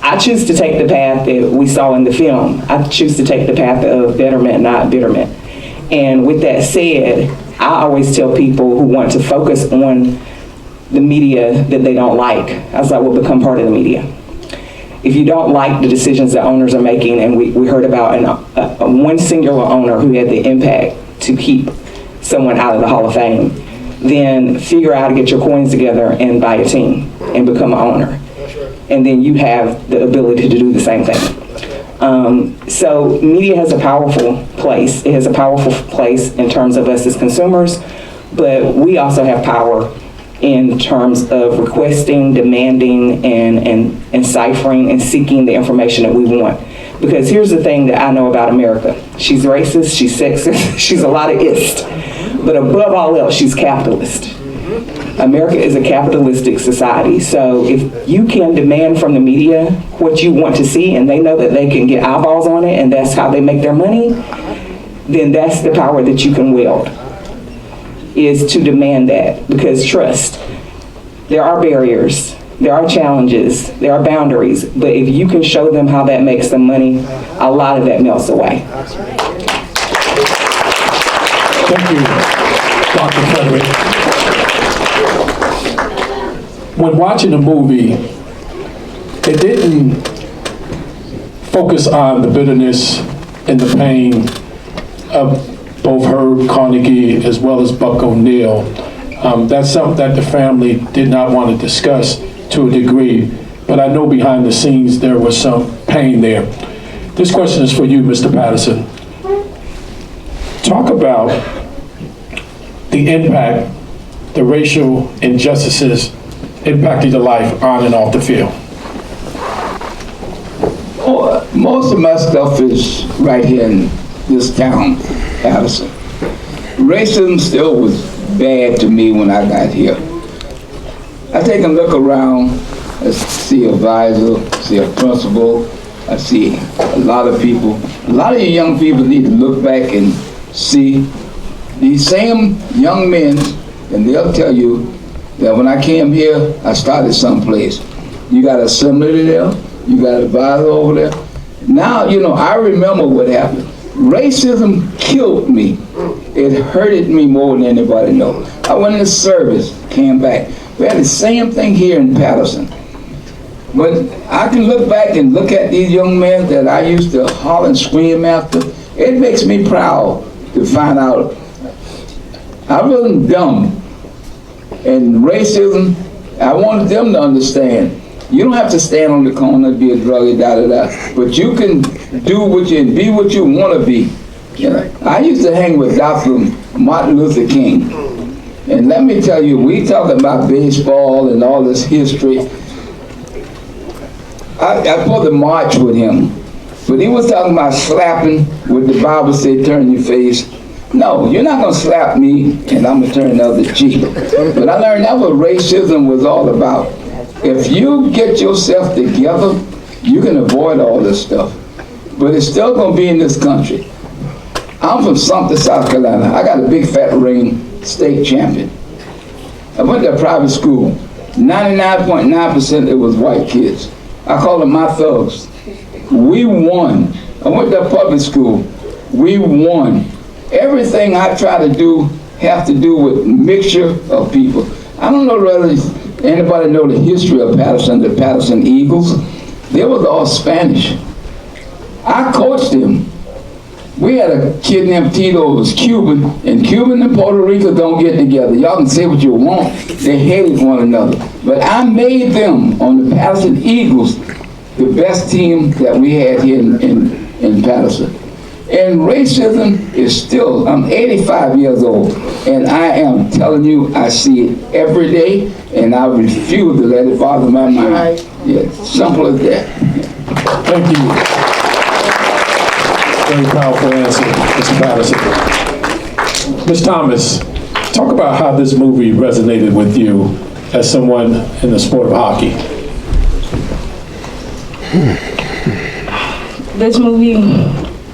I choose to take the path that we saw in the film. I choose to take the path of betterment, not bitterment. And with that said, I always tell people who want to focus on the media that they don't like, I was like, well, become part of the media. if you don't like the decisions that owners are making, and we heard about one singular owner who had the impact to keep someone out of the Hall of Fame, then figure out how to get your coins together and buy a team and become an owner. And then you have the ability to do the same thing. So media has a powerful place. It has a powerful place in terms of us as consumers, but we also have power in terms of requesting, demanding, and ciphering and seeking the information that we want. Because here's the thing that I know about America. She's racist, she's sexist, she's a lot of ist. But above all else, she's capitalist. America is a capitalistic society. So if you can demand from the media what you want to see, and they know that they can get eyeballs on it, and that's how they make their money, then that's the power that you can wield, is to demand that. Because trust, there are barriers, there are challenges, there are boundaries, but if you can show them how that makes them money, a lot of that melts away. Thank you, Dr. Frederick. When watching the movie, it didn't focus on the bitterness and the pain of both Herb Carnegie as well as Buck O'Neil. That's something that the family did not want to discuss to a degree, but I know behind the scenes there was some pain there. This question is for you, Mr. Paterson. Talk about the impact the racial injustices impacted your life on and off the field. Most of my stuff is right here in this town, Paterson. Racism still was bad to me when I got here. I take a look around, I see a advisor, see a principal, I see a lot of people. A lot of you young people need to look back and see these same young men, and they'll tell you that when I came here, I started someplace. You got assembly there, you got advisor over there. Now, you know, I remember what happened. Racism killed me. It hurted me more than anybody knows. I went in the service, came back. We had the same thing here in Paterson. But I can look back and look at these young men that I used to holler and scream after. It makes me proud to find out I wasn't dumb. And racism, I wanted them to understand. You don't have to stand on the corner and be a druggie, but you can do what you and be what you want to be. You know, I used to hang with Dr. Martin Luther King. And let me tell you, we talk about baseball and all this history. I put the march with him, but he was talking about slapping what the Bible said, turn your face. No, you're not gonna slap me and I'm gonna turn the other cheek. But I learned that's what racism was all about. If you get yourself together, you can avoid all this stuff. But it's still gonna be in this country. I'm from Sumter, South Carolina. I got a big fat ring, state champion. I went to a private school. 99.9% it was white kids. I call them my thugs. We won. I went to a public school. We won. Everything I try to do have to do with mixture of people. I don't know whether anybody know the history of Paterson, the Paterson Eagles. They was all Spanish. I coached them. We had a kid named Tito who was Cuban, and Cuban and Puerto Rico don't get together. Y'all can say what you want. They hated one another. But I made them, on the Paterson Eagles, the best team that we had here in Paterson. And racism is still, I'm 85 years old, and I am telling you, I see it every day, and I refuse to let it bother my mind. Yeah, simple as that. Thank you. Very powerful answer, Mr. Paterson. Ms. Thomas, talk about how this movie resonated with you as someone in the sport of hockey. This movie,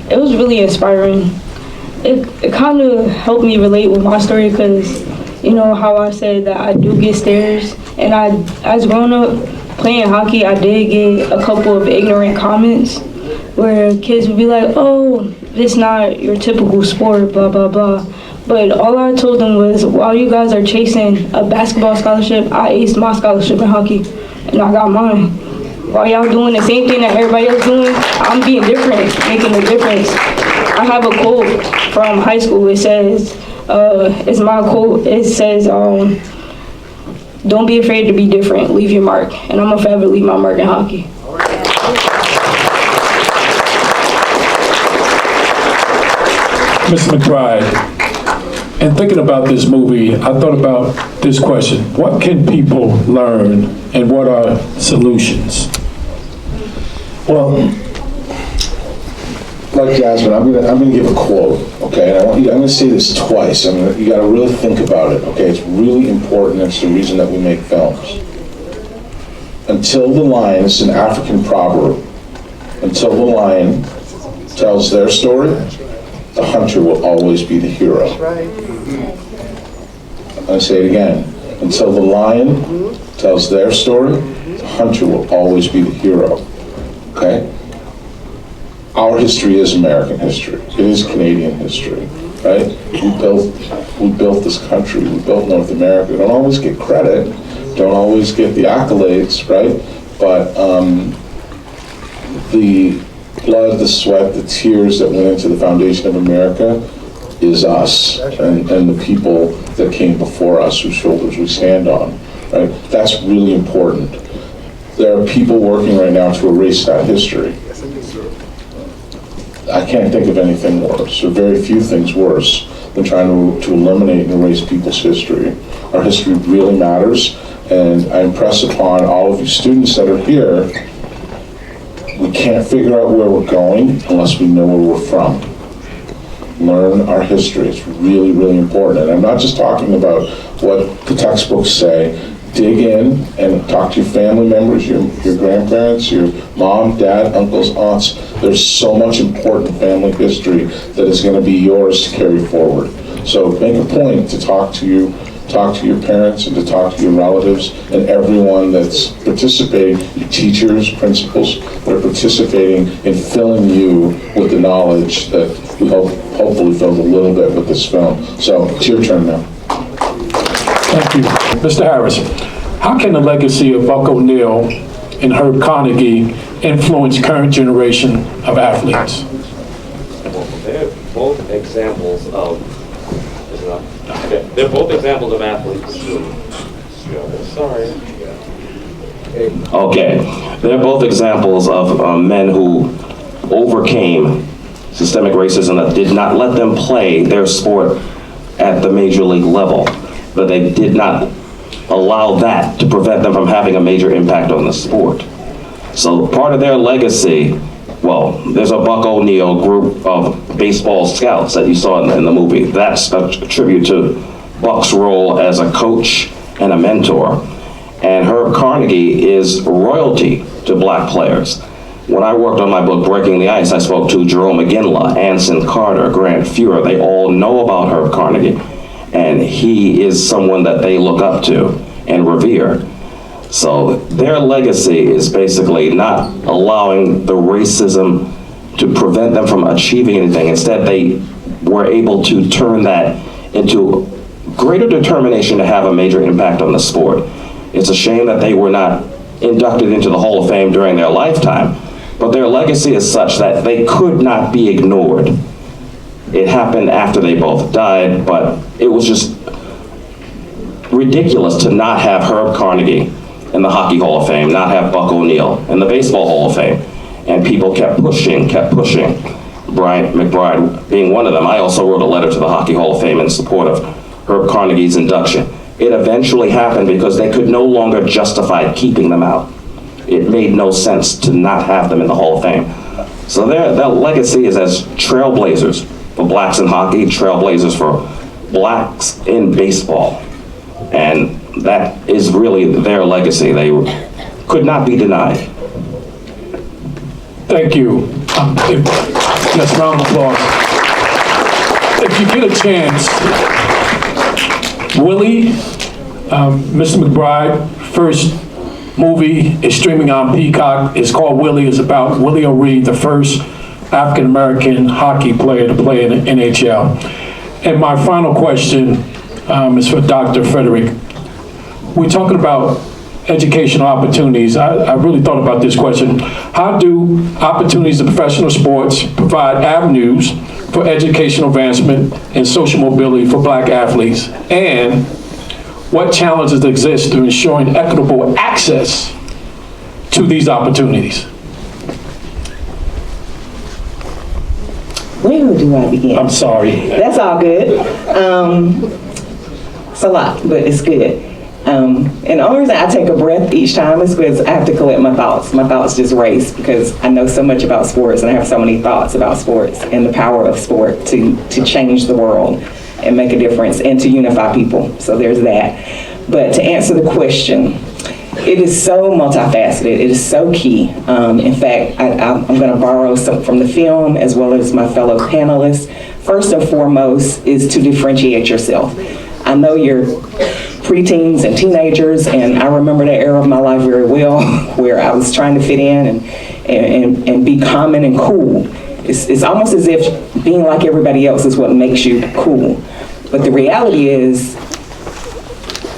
it was really inspiring. It kind of helped me relate with my story because, you know, how I said that I do get stares. And as growing up playing hockey, I did get a couple of ignorant comments where kids would be like, oh, this not your typical sport, blah, blah, blah. But all I told them was, while you guys are chasing a basketball scholarship, I aced my scholarship in hockey, and I got mine. while y'all doing the same thing that everybody else doing, I'm being different, making a difference. I have a quote from high school. It says, it's my quote. It says, don't be afraid to be different. Leave your mark. And I'm gonna forever leave my mark in hockey. Mr. McBride, in thinking about this movie, I thought about this question. What can people learn and what are solutions? Well, like Jasmine, I'm gonna give a quote, okay? And I'm gonna say this twice. You gotta really think about it, okay? It's really important. It's the reason that we make films. Until the lion, it's an African proverb, until the lion tells their story, the hunter will always be the hero. I'm gonna say it again. Until the lion tells their story, the hunter will always be the hero, okay? Our history is American history. It is Canadian history, right? We built this country. We built North America. Don't always get credit. Don't always get the accolades, right? But the blood, the sweat, the tears that went into the foundation of America is us and the people that came before us, whose shoulders we stand on, right? That's really important. There are people working right now to erase that history. I can't think of anything worse, or very few things worse, than trying to eliminate and erase people's history. Our history really matters, and I impress upon all of you students that are here, we can't figure out where we're going unless we know where we're from. Learn our history. It's really, really important. And I'm not just talking about what the textbooks say. Dig in and talk to your family members, your grandparents, your mom, dad, uncles, aunts. There's so much important family history that is going to be yours to carry forward. So make a point to talk to your parents and to talk to your relatives and everyone that's participating, your teachers, principals, that are participating in filling you with the knowledge that we hopefully filled a little bit with this film. So it's your turn now. Thank you. Mr. Harris, how can the legacy of Buck O'Neil and Herb Carnegie influence current generation of athletes? They're both examples of athletes. Sorry. Okay, they're both examples of men who overcame systemic racism that did not let them play their sport at the major league level, but they did not allow that to prevent them from having a major impact on the sport. So part of their legacy, well, there's a Buck O'Neil group of baseball scouts that you saw in the movie. That's a tribute to Buck's role as a coach and a mentor. And Herb Carnegie is royalty to black players. When I worked on my book, Breaking the Ice, I spoke to Jerome McGinley, Anson Carter, Grant Fuhrer. They all know about Herb Carnegie. And he is someone that they look up to and revere. So their legacy is basically not allowing the racism to prevent them from achieving anything. Instead, they were able to turn that into greater determination to have a major impact on the sport. It's a shame that they were not inducted into the Hall of Fame during their lifetime, but their legacy is such that they could not be ignored. It happened after they both died, but it was just ridiculous to not have Herb Carnegie in the Hockey Hall of Fame, not have Buck O'Neil in the Baseball Hall of Fame. And people kept pushing. Bryant McBride being one of them. I also wrote a letter to the Hockey Hall of Fame in support of Herb Carnegie's induction. It eventually happened because they could no longer justify keeping them out. It made no sense to not have them in the Hall of Fame. So their legacy is as trailblazers for blacks in hockey, trailblazers for blacks in baseball. And that is really their legacy. They could not be denied. Thank you. Let's round of applause. If you get a chance, Willie, Mr. McBride, first movie is streaming on Peacock. It's called Willie. It's about Willie O'Ree, the first African-American hockey player to play in the NHL. And my final question is for Dr. Frederick. We're talking about educational opportunities, I really thought about this question. How do opportunities in professional sports provide avenues for educational advancement and social mobility for Black athletes? And what challenges exist to ensuring equitable access to these opportunities? Where do I begin? I'm sorry. That's all good. It's a lot, but it's good. And the only reason I take a breath each time is because I have to collect my thoughts. My thoughts just race because I know so much about sports and I have so many thoughts about sports and the power of sport to change the world and make a difference and to unify people. So there's that. But to answer the question, it is so multifaceted. It is so key. In fact, I'm going to borrow some from the film as well as my fellow panelists. First and foremost is to differentiate yourself. I know you're preteens and teenagers, and I remember that era of my life very well, where I was trying to fit in and be common and cool. It's almost as if being like everybody else is what makes you cool. But the reality is,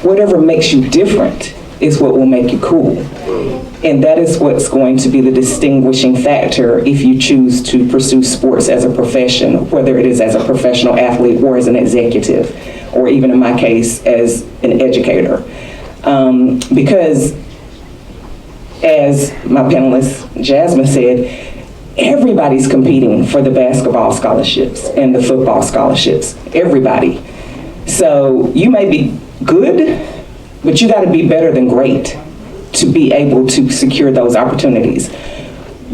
whatever makes you different is what will make you cool. And that is what's going to be the distinguishing factor if you choose to pursue sports as a profession, whether it is as a professional athlete or as an executive, or even in my case, as an educator. Because as my panelist Jasmine said, everybody's competing for the basketball scholarships and the football scholarships, everybody. So you may be good, but you gotta be better than great to be able to secure those opportunities.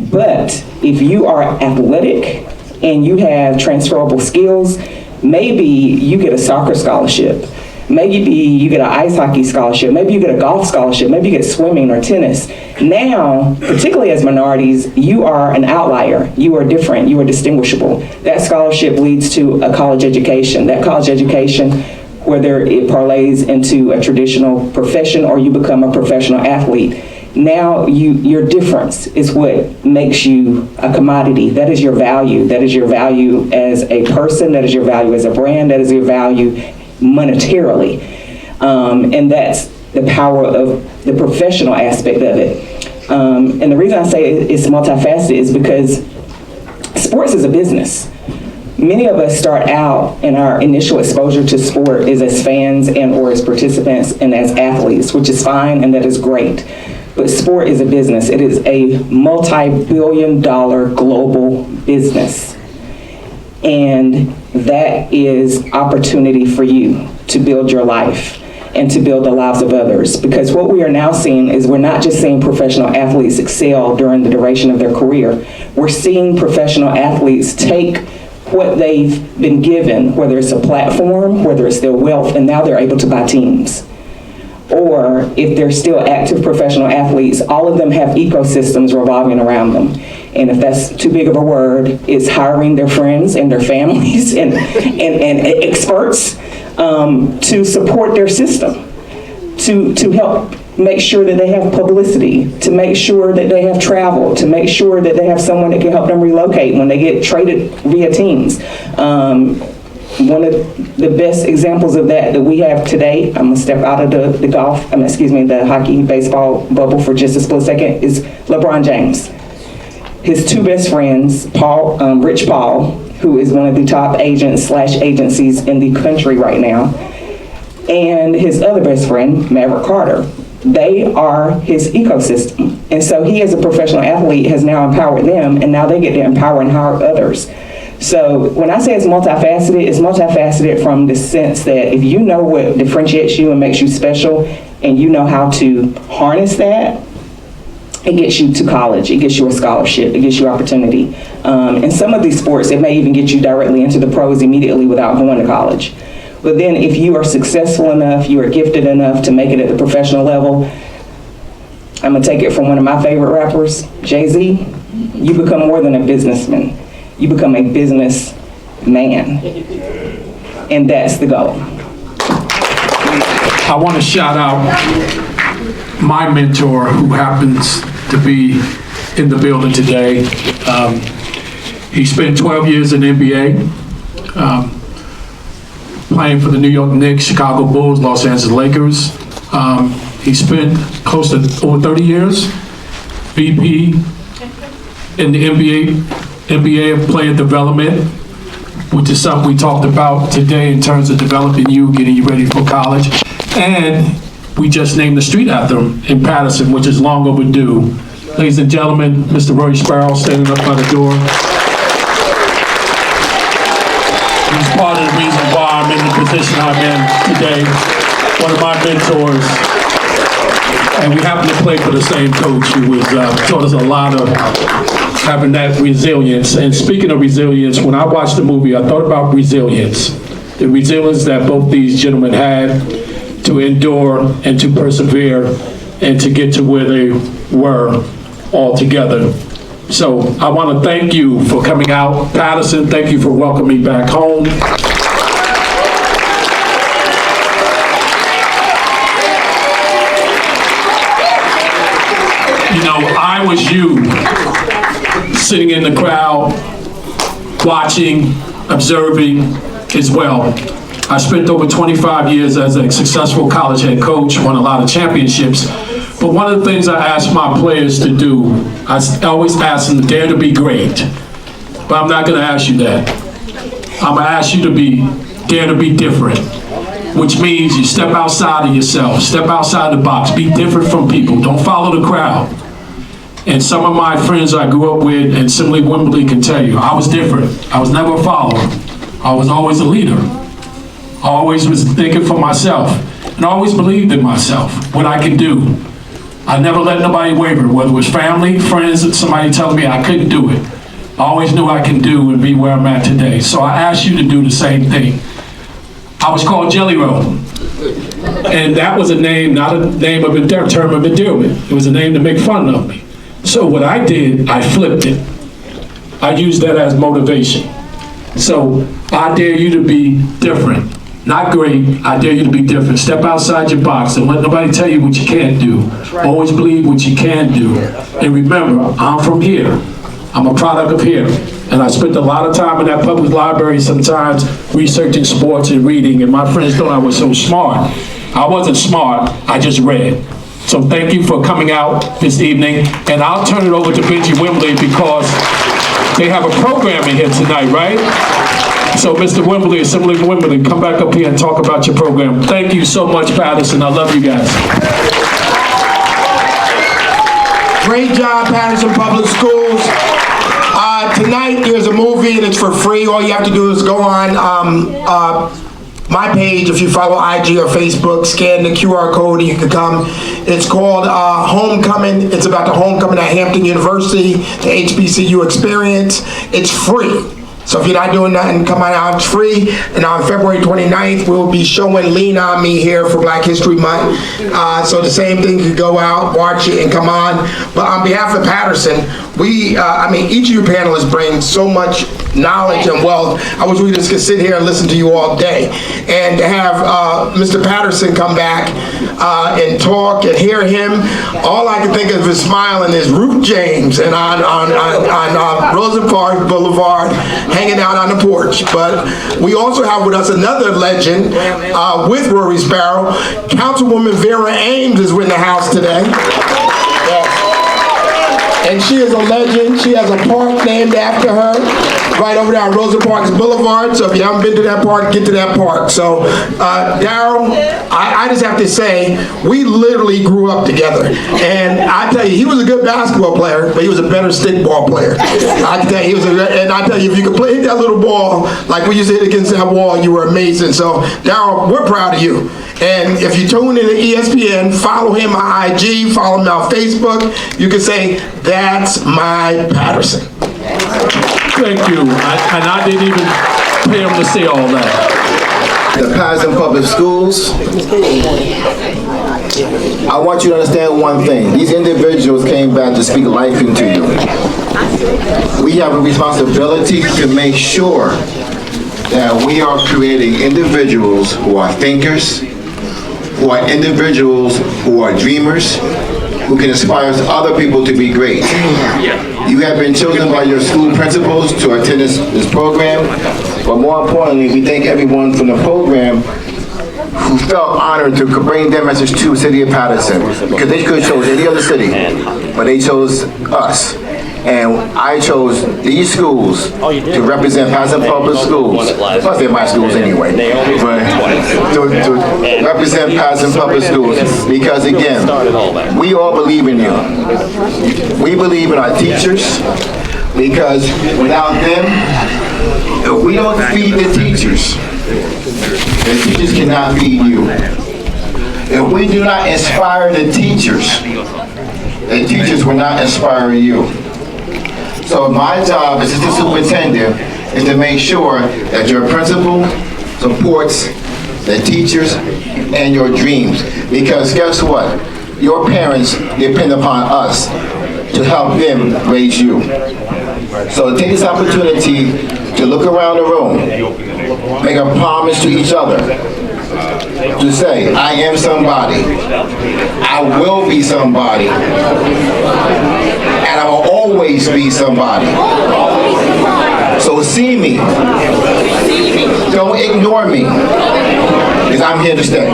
But if you are athletic and you have transferable skills, maybe you get a soccer scholarship, maybe you get an ice hockey scholarship, maybe you get a golf scholarship, maybe you get swimming or tennis. Now, particularly as minorities, you are an outlier, you are different, you are distinguishable. That scholarship leads to a college education. That college education, whether it parlays into a traditional profession or you become a professional athlete, now your difference is what makes you a commodity. That is your value. That is your value as a person. That is your value as a brand. That is your value monetarily. And that's the power of the professional aspect of it. And the reason I say it's multifaceted is because sports is a business. Many of us start out in our initial exposure to sport is as fans and or as participants and as athletes, which is fine and that is great. But sport is a business. It is a multi-billion-dollar global business. And that is opportunity for you to build your life and to build the lives of others. Because what we are now seeing is we're not just seeing professional athletes excel during the duration of their career. We're seeing professional athletes take what they've been given, whether it's a platform, whether it's their wealth, and now they're able to buy teams. Or if they're still active professional athletes, all of them have ecosystems revolving around them. And if that's too big of a word, it's hiring their friends and their families and experts to support their system, to help make sure that they have publicity, to make sure that they have travel, to make sure that they have someone that can help them relocate when they get traded via teams. One of the best examples of that we have today, I'm gonna step out of the hockey, baseball bubble for just a split second, is LeBron James. His two best friends, Rich Paul, who is one of the top agents/agencies in the country right now, and his other best friend, Maverick Carter. They are his ecosystem. And so he, as a professional athlete, has now empowered them, and now they get to empower and hire others. So when I say it's multifaceted from the sense that if you know what differentiates you and makes you special, and you know how to harness that, it gets you to college, it gets you a scholarship, it gets you opportunity. In some of these sports, it may even get you directly into the pros immediately without going to college. But then if you are successful enough, you are gifted enough to make it at the professional level, I'm gonna take it from one of my favorite rappers, Jay-Z, you become more than a businessman. You become a business man. And that's the goal. I want to shout out my mentor who happens to be in the building today. He spent 12 years in the NBA, playing for the New York Knicks, Chicago Bulls, Los Angeles Lakers. He spent close to over 30 years, VP in the NBA of player development, which is something we talked about today in terms of developing you, getting you ready for college. And we just named the street after him in Paterson, which is long overdue. Ladies and gentlemen, Mr. Rory Sparrow standing up by the door. He's part of the reason why I'm in the position I'm in today. One of my mentors. And we happen to play for the same coach who was taught us a lot of having that resilience. And speaking of resilience, when I watched the movie, I thought about resilience. The resilience that both these gentlemen had to endure and to persevere and to get to where they were all together. So I want to thank you for coming out. Paterson, thank you for welcoming me back home. You know, I was you, sitting in the crowd, watching, observing as well. I spent over 25 years as a successful college head coach, won a lot of championships. But one of the things I ask my players to do, I always ask them to dare to be great. But I'm not gonna ask you that. I'm gonna ask you to dare to be different, which means you step outside of yourself, step outside the box, be different from people, don't follow the crowd. And some of my friends I grew up with and E.Wimberly can tell you, I was different. I was never a follower. I was always a leader. I always was thinking for myself, and I always believed in myself, what I can do. I never let nobody waver, whether it was family, friends, somebody telling me I couldn't do it. I always knew I can do and be where I'm at today. So I asked you to do the same thing. I was called Jelly Roll. And that was a name, not a name of a term of endearment. It was a name to make fun of me. So what I did, I flipped it. I used that as motivation. So I dare you to be different. Not great, I dare you to be different. Step outside your box and let nobody tell you what you can't do. Always believe what you can do. And remember, I'm from here. I'm a product of here. And I spent a lot of time in that public library sometimes researching sports and reading, and my friends thought I was so smart. I wasn't smart, I just read. So thank you for coming out this evening, and I'll turn it over to Benjie E.Wimberly because they have a program in here tonight, right? So Mr. E.Wimberly and E.Wimberly, come back up here and talk about your program. Thank you so much, Paterson. I love you guys. Great job, Paterson Public Schools. Tonight there's a movie and it's for free. All you have to do is go on my page, if you follow IG or Facebook, scan the QR code and you can come. It's called Homecoming. It's about the homecoming at Hampton University, the HBCU experience. It's free. So if you're not doing nothing, come on out, it's free. And on February 29th, we'll be showing Lean On Me here for Black History Month. So the same thing, you go out, watch it, and come on. But on behalf of Paterson, each of you panelists bring so much knowledge and wealth. I wish we just could sit here and listen to you all day. And to have Mr. Paterson come back and talk and hear him, all I can think of is smiling is Ruth James and on Rosa Parks Boulevard, hanging out on the porch. But we also have with us another legend with Rory Sparrow. Councilwoman Vera Ames is in the house today. And she is a legend. She has a park named after her right over there on Rosa Parks Boulevard. So if you haven't been to that park, get to that park. So Darryl, I just have to say, we literally grew up together. And I tell you, he was a good basketball player, but he was a better stickball player. I can tell you, and I tell you, if you could hit that little ball like we used to hit against that wall, you were amazing. So Darryl, we're proud of you. And if you tune in to ESPN, follow him on IG, follow him on Facebook. You can say, that's my Paterson. Thank you. And I didn't even pay him to say all that. The Paterson Public Schools, I want you to understand one thing. These individuals came back to speak life into you. We have a responsibility to make sure that we are creating individuals who are thinkers, who are individuals who are dreamers, who can inspire other people to be great. You have been chosen by your school principals to attend this program, but more importantly, we thank everyone from the program who felt honored to bring their message to the city of Paterson, because they could have chose any other city, but they chose us. And I chose these schools to represent Paterson Public Schools. Plus they're my schools anyway. But to represent Paterson Public Schools, because again, we all believe in you. We believe in our teachers, because without them, if we don't feed the teachers cannot feed you. If we do not inspire the teachers will not inspire you. So my job as assistant superintendent is to make sure that your principal supports the teachers and your dreams. Because guess what? Your parents depend upon us to help them raise you. So take this opportunity to look around the room, make a promise to each other, to say, I am somebody, I will be somebody, and I will always be somebody. So see me, don't ignore me, because I'm here to stay.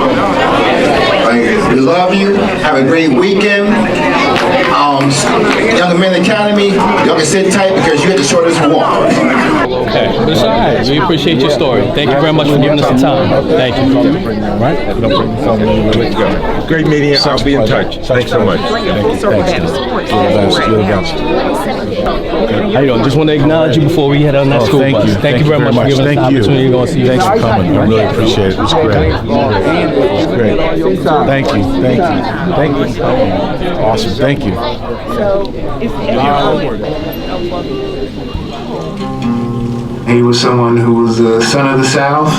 We love you, have a great weekend. Young Men Academy, y'all can sit tight because you had the shortest walk. Okay, but it's all right. We appreciate your story. Thank you very much for giving us the time. Thank you. Great meeting you. I'll be in touch. Thanks so much. How you doing? Just want to acknowledge you before we head on that school bus. Thank you very much for giving us the opportunity to go and see you. Thanks for coming. I really appreciate it. It was great. It was great. Thank you. Thank you. Thank you. Awesome. Thank you. He was someone who was a son of the South,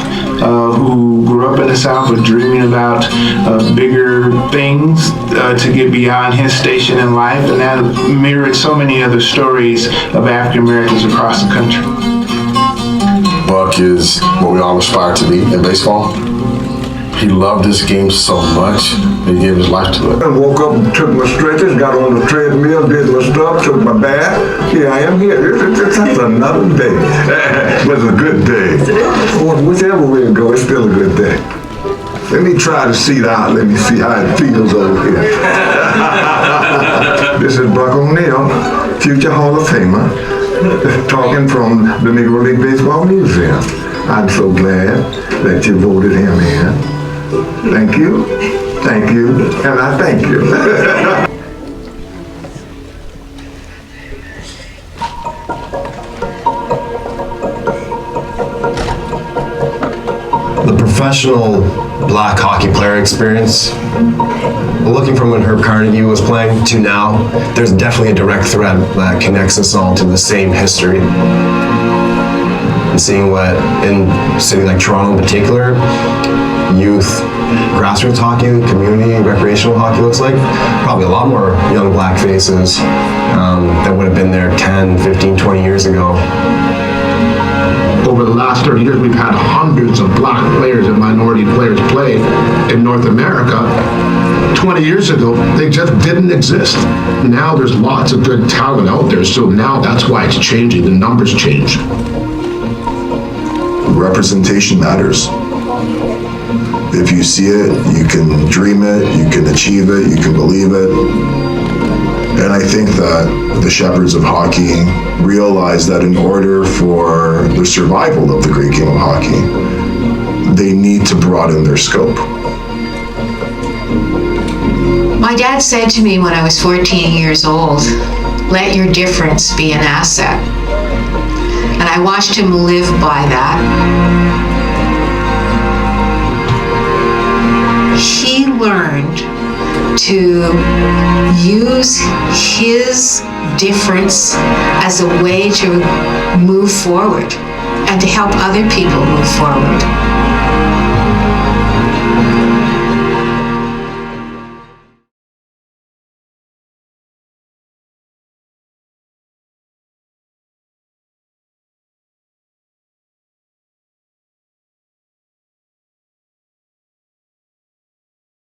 who grew up in the South, was dreaming about bigger things to get beyond his station in life, and that mirrored so many other stories of African Americans across the country. Buck is what we all aspire to be in baseball. He loved this game so much, he gave his life to it. I woke up, took my stretchers, got on the treadmill, did my stuff, took my bath. Here I am here. It's another day. It was a good day. Whichever way it goes, it's still a good day. Let me try the seat out. Let me see how it feels over here. This is Buck O'Neill, future Hall of Famer, talking from the Negro League Baseball Museum. I'm so glad that you voted him in. Thank you, and I thank you. The professional black hockey player experience, looking from when Herb Carnegie was playing to now, there's definitely a direct thread that connects us all to the same history. And seeing what, in a city like Toronto in particular, youth grassroots hockey, community, recreational hockey looks like, probably a lot more young black faces that would have been there 10, 15, 20 years ago. Over the last 30 years, we've had hundreds of black players and minority players play in North America. 20 years ago, they just didn't exist. Now there's lots of good talent out there, so now that's why it's changing, the numbers change. Representation matters. If you see it, you can dream it, you can achieve it, you can believe it. And I think that the Shepherds of Hockey realize that in order for the survival of the great game of hockey, they need to broaden their scope. My dad said to me when I was 14 years old, let your difference be an asset. And I watched him live by that. He learned to use his difference as a way to move forward and to help other people move forward.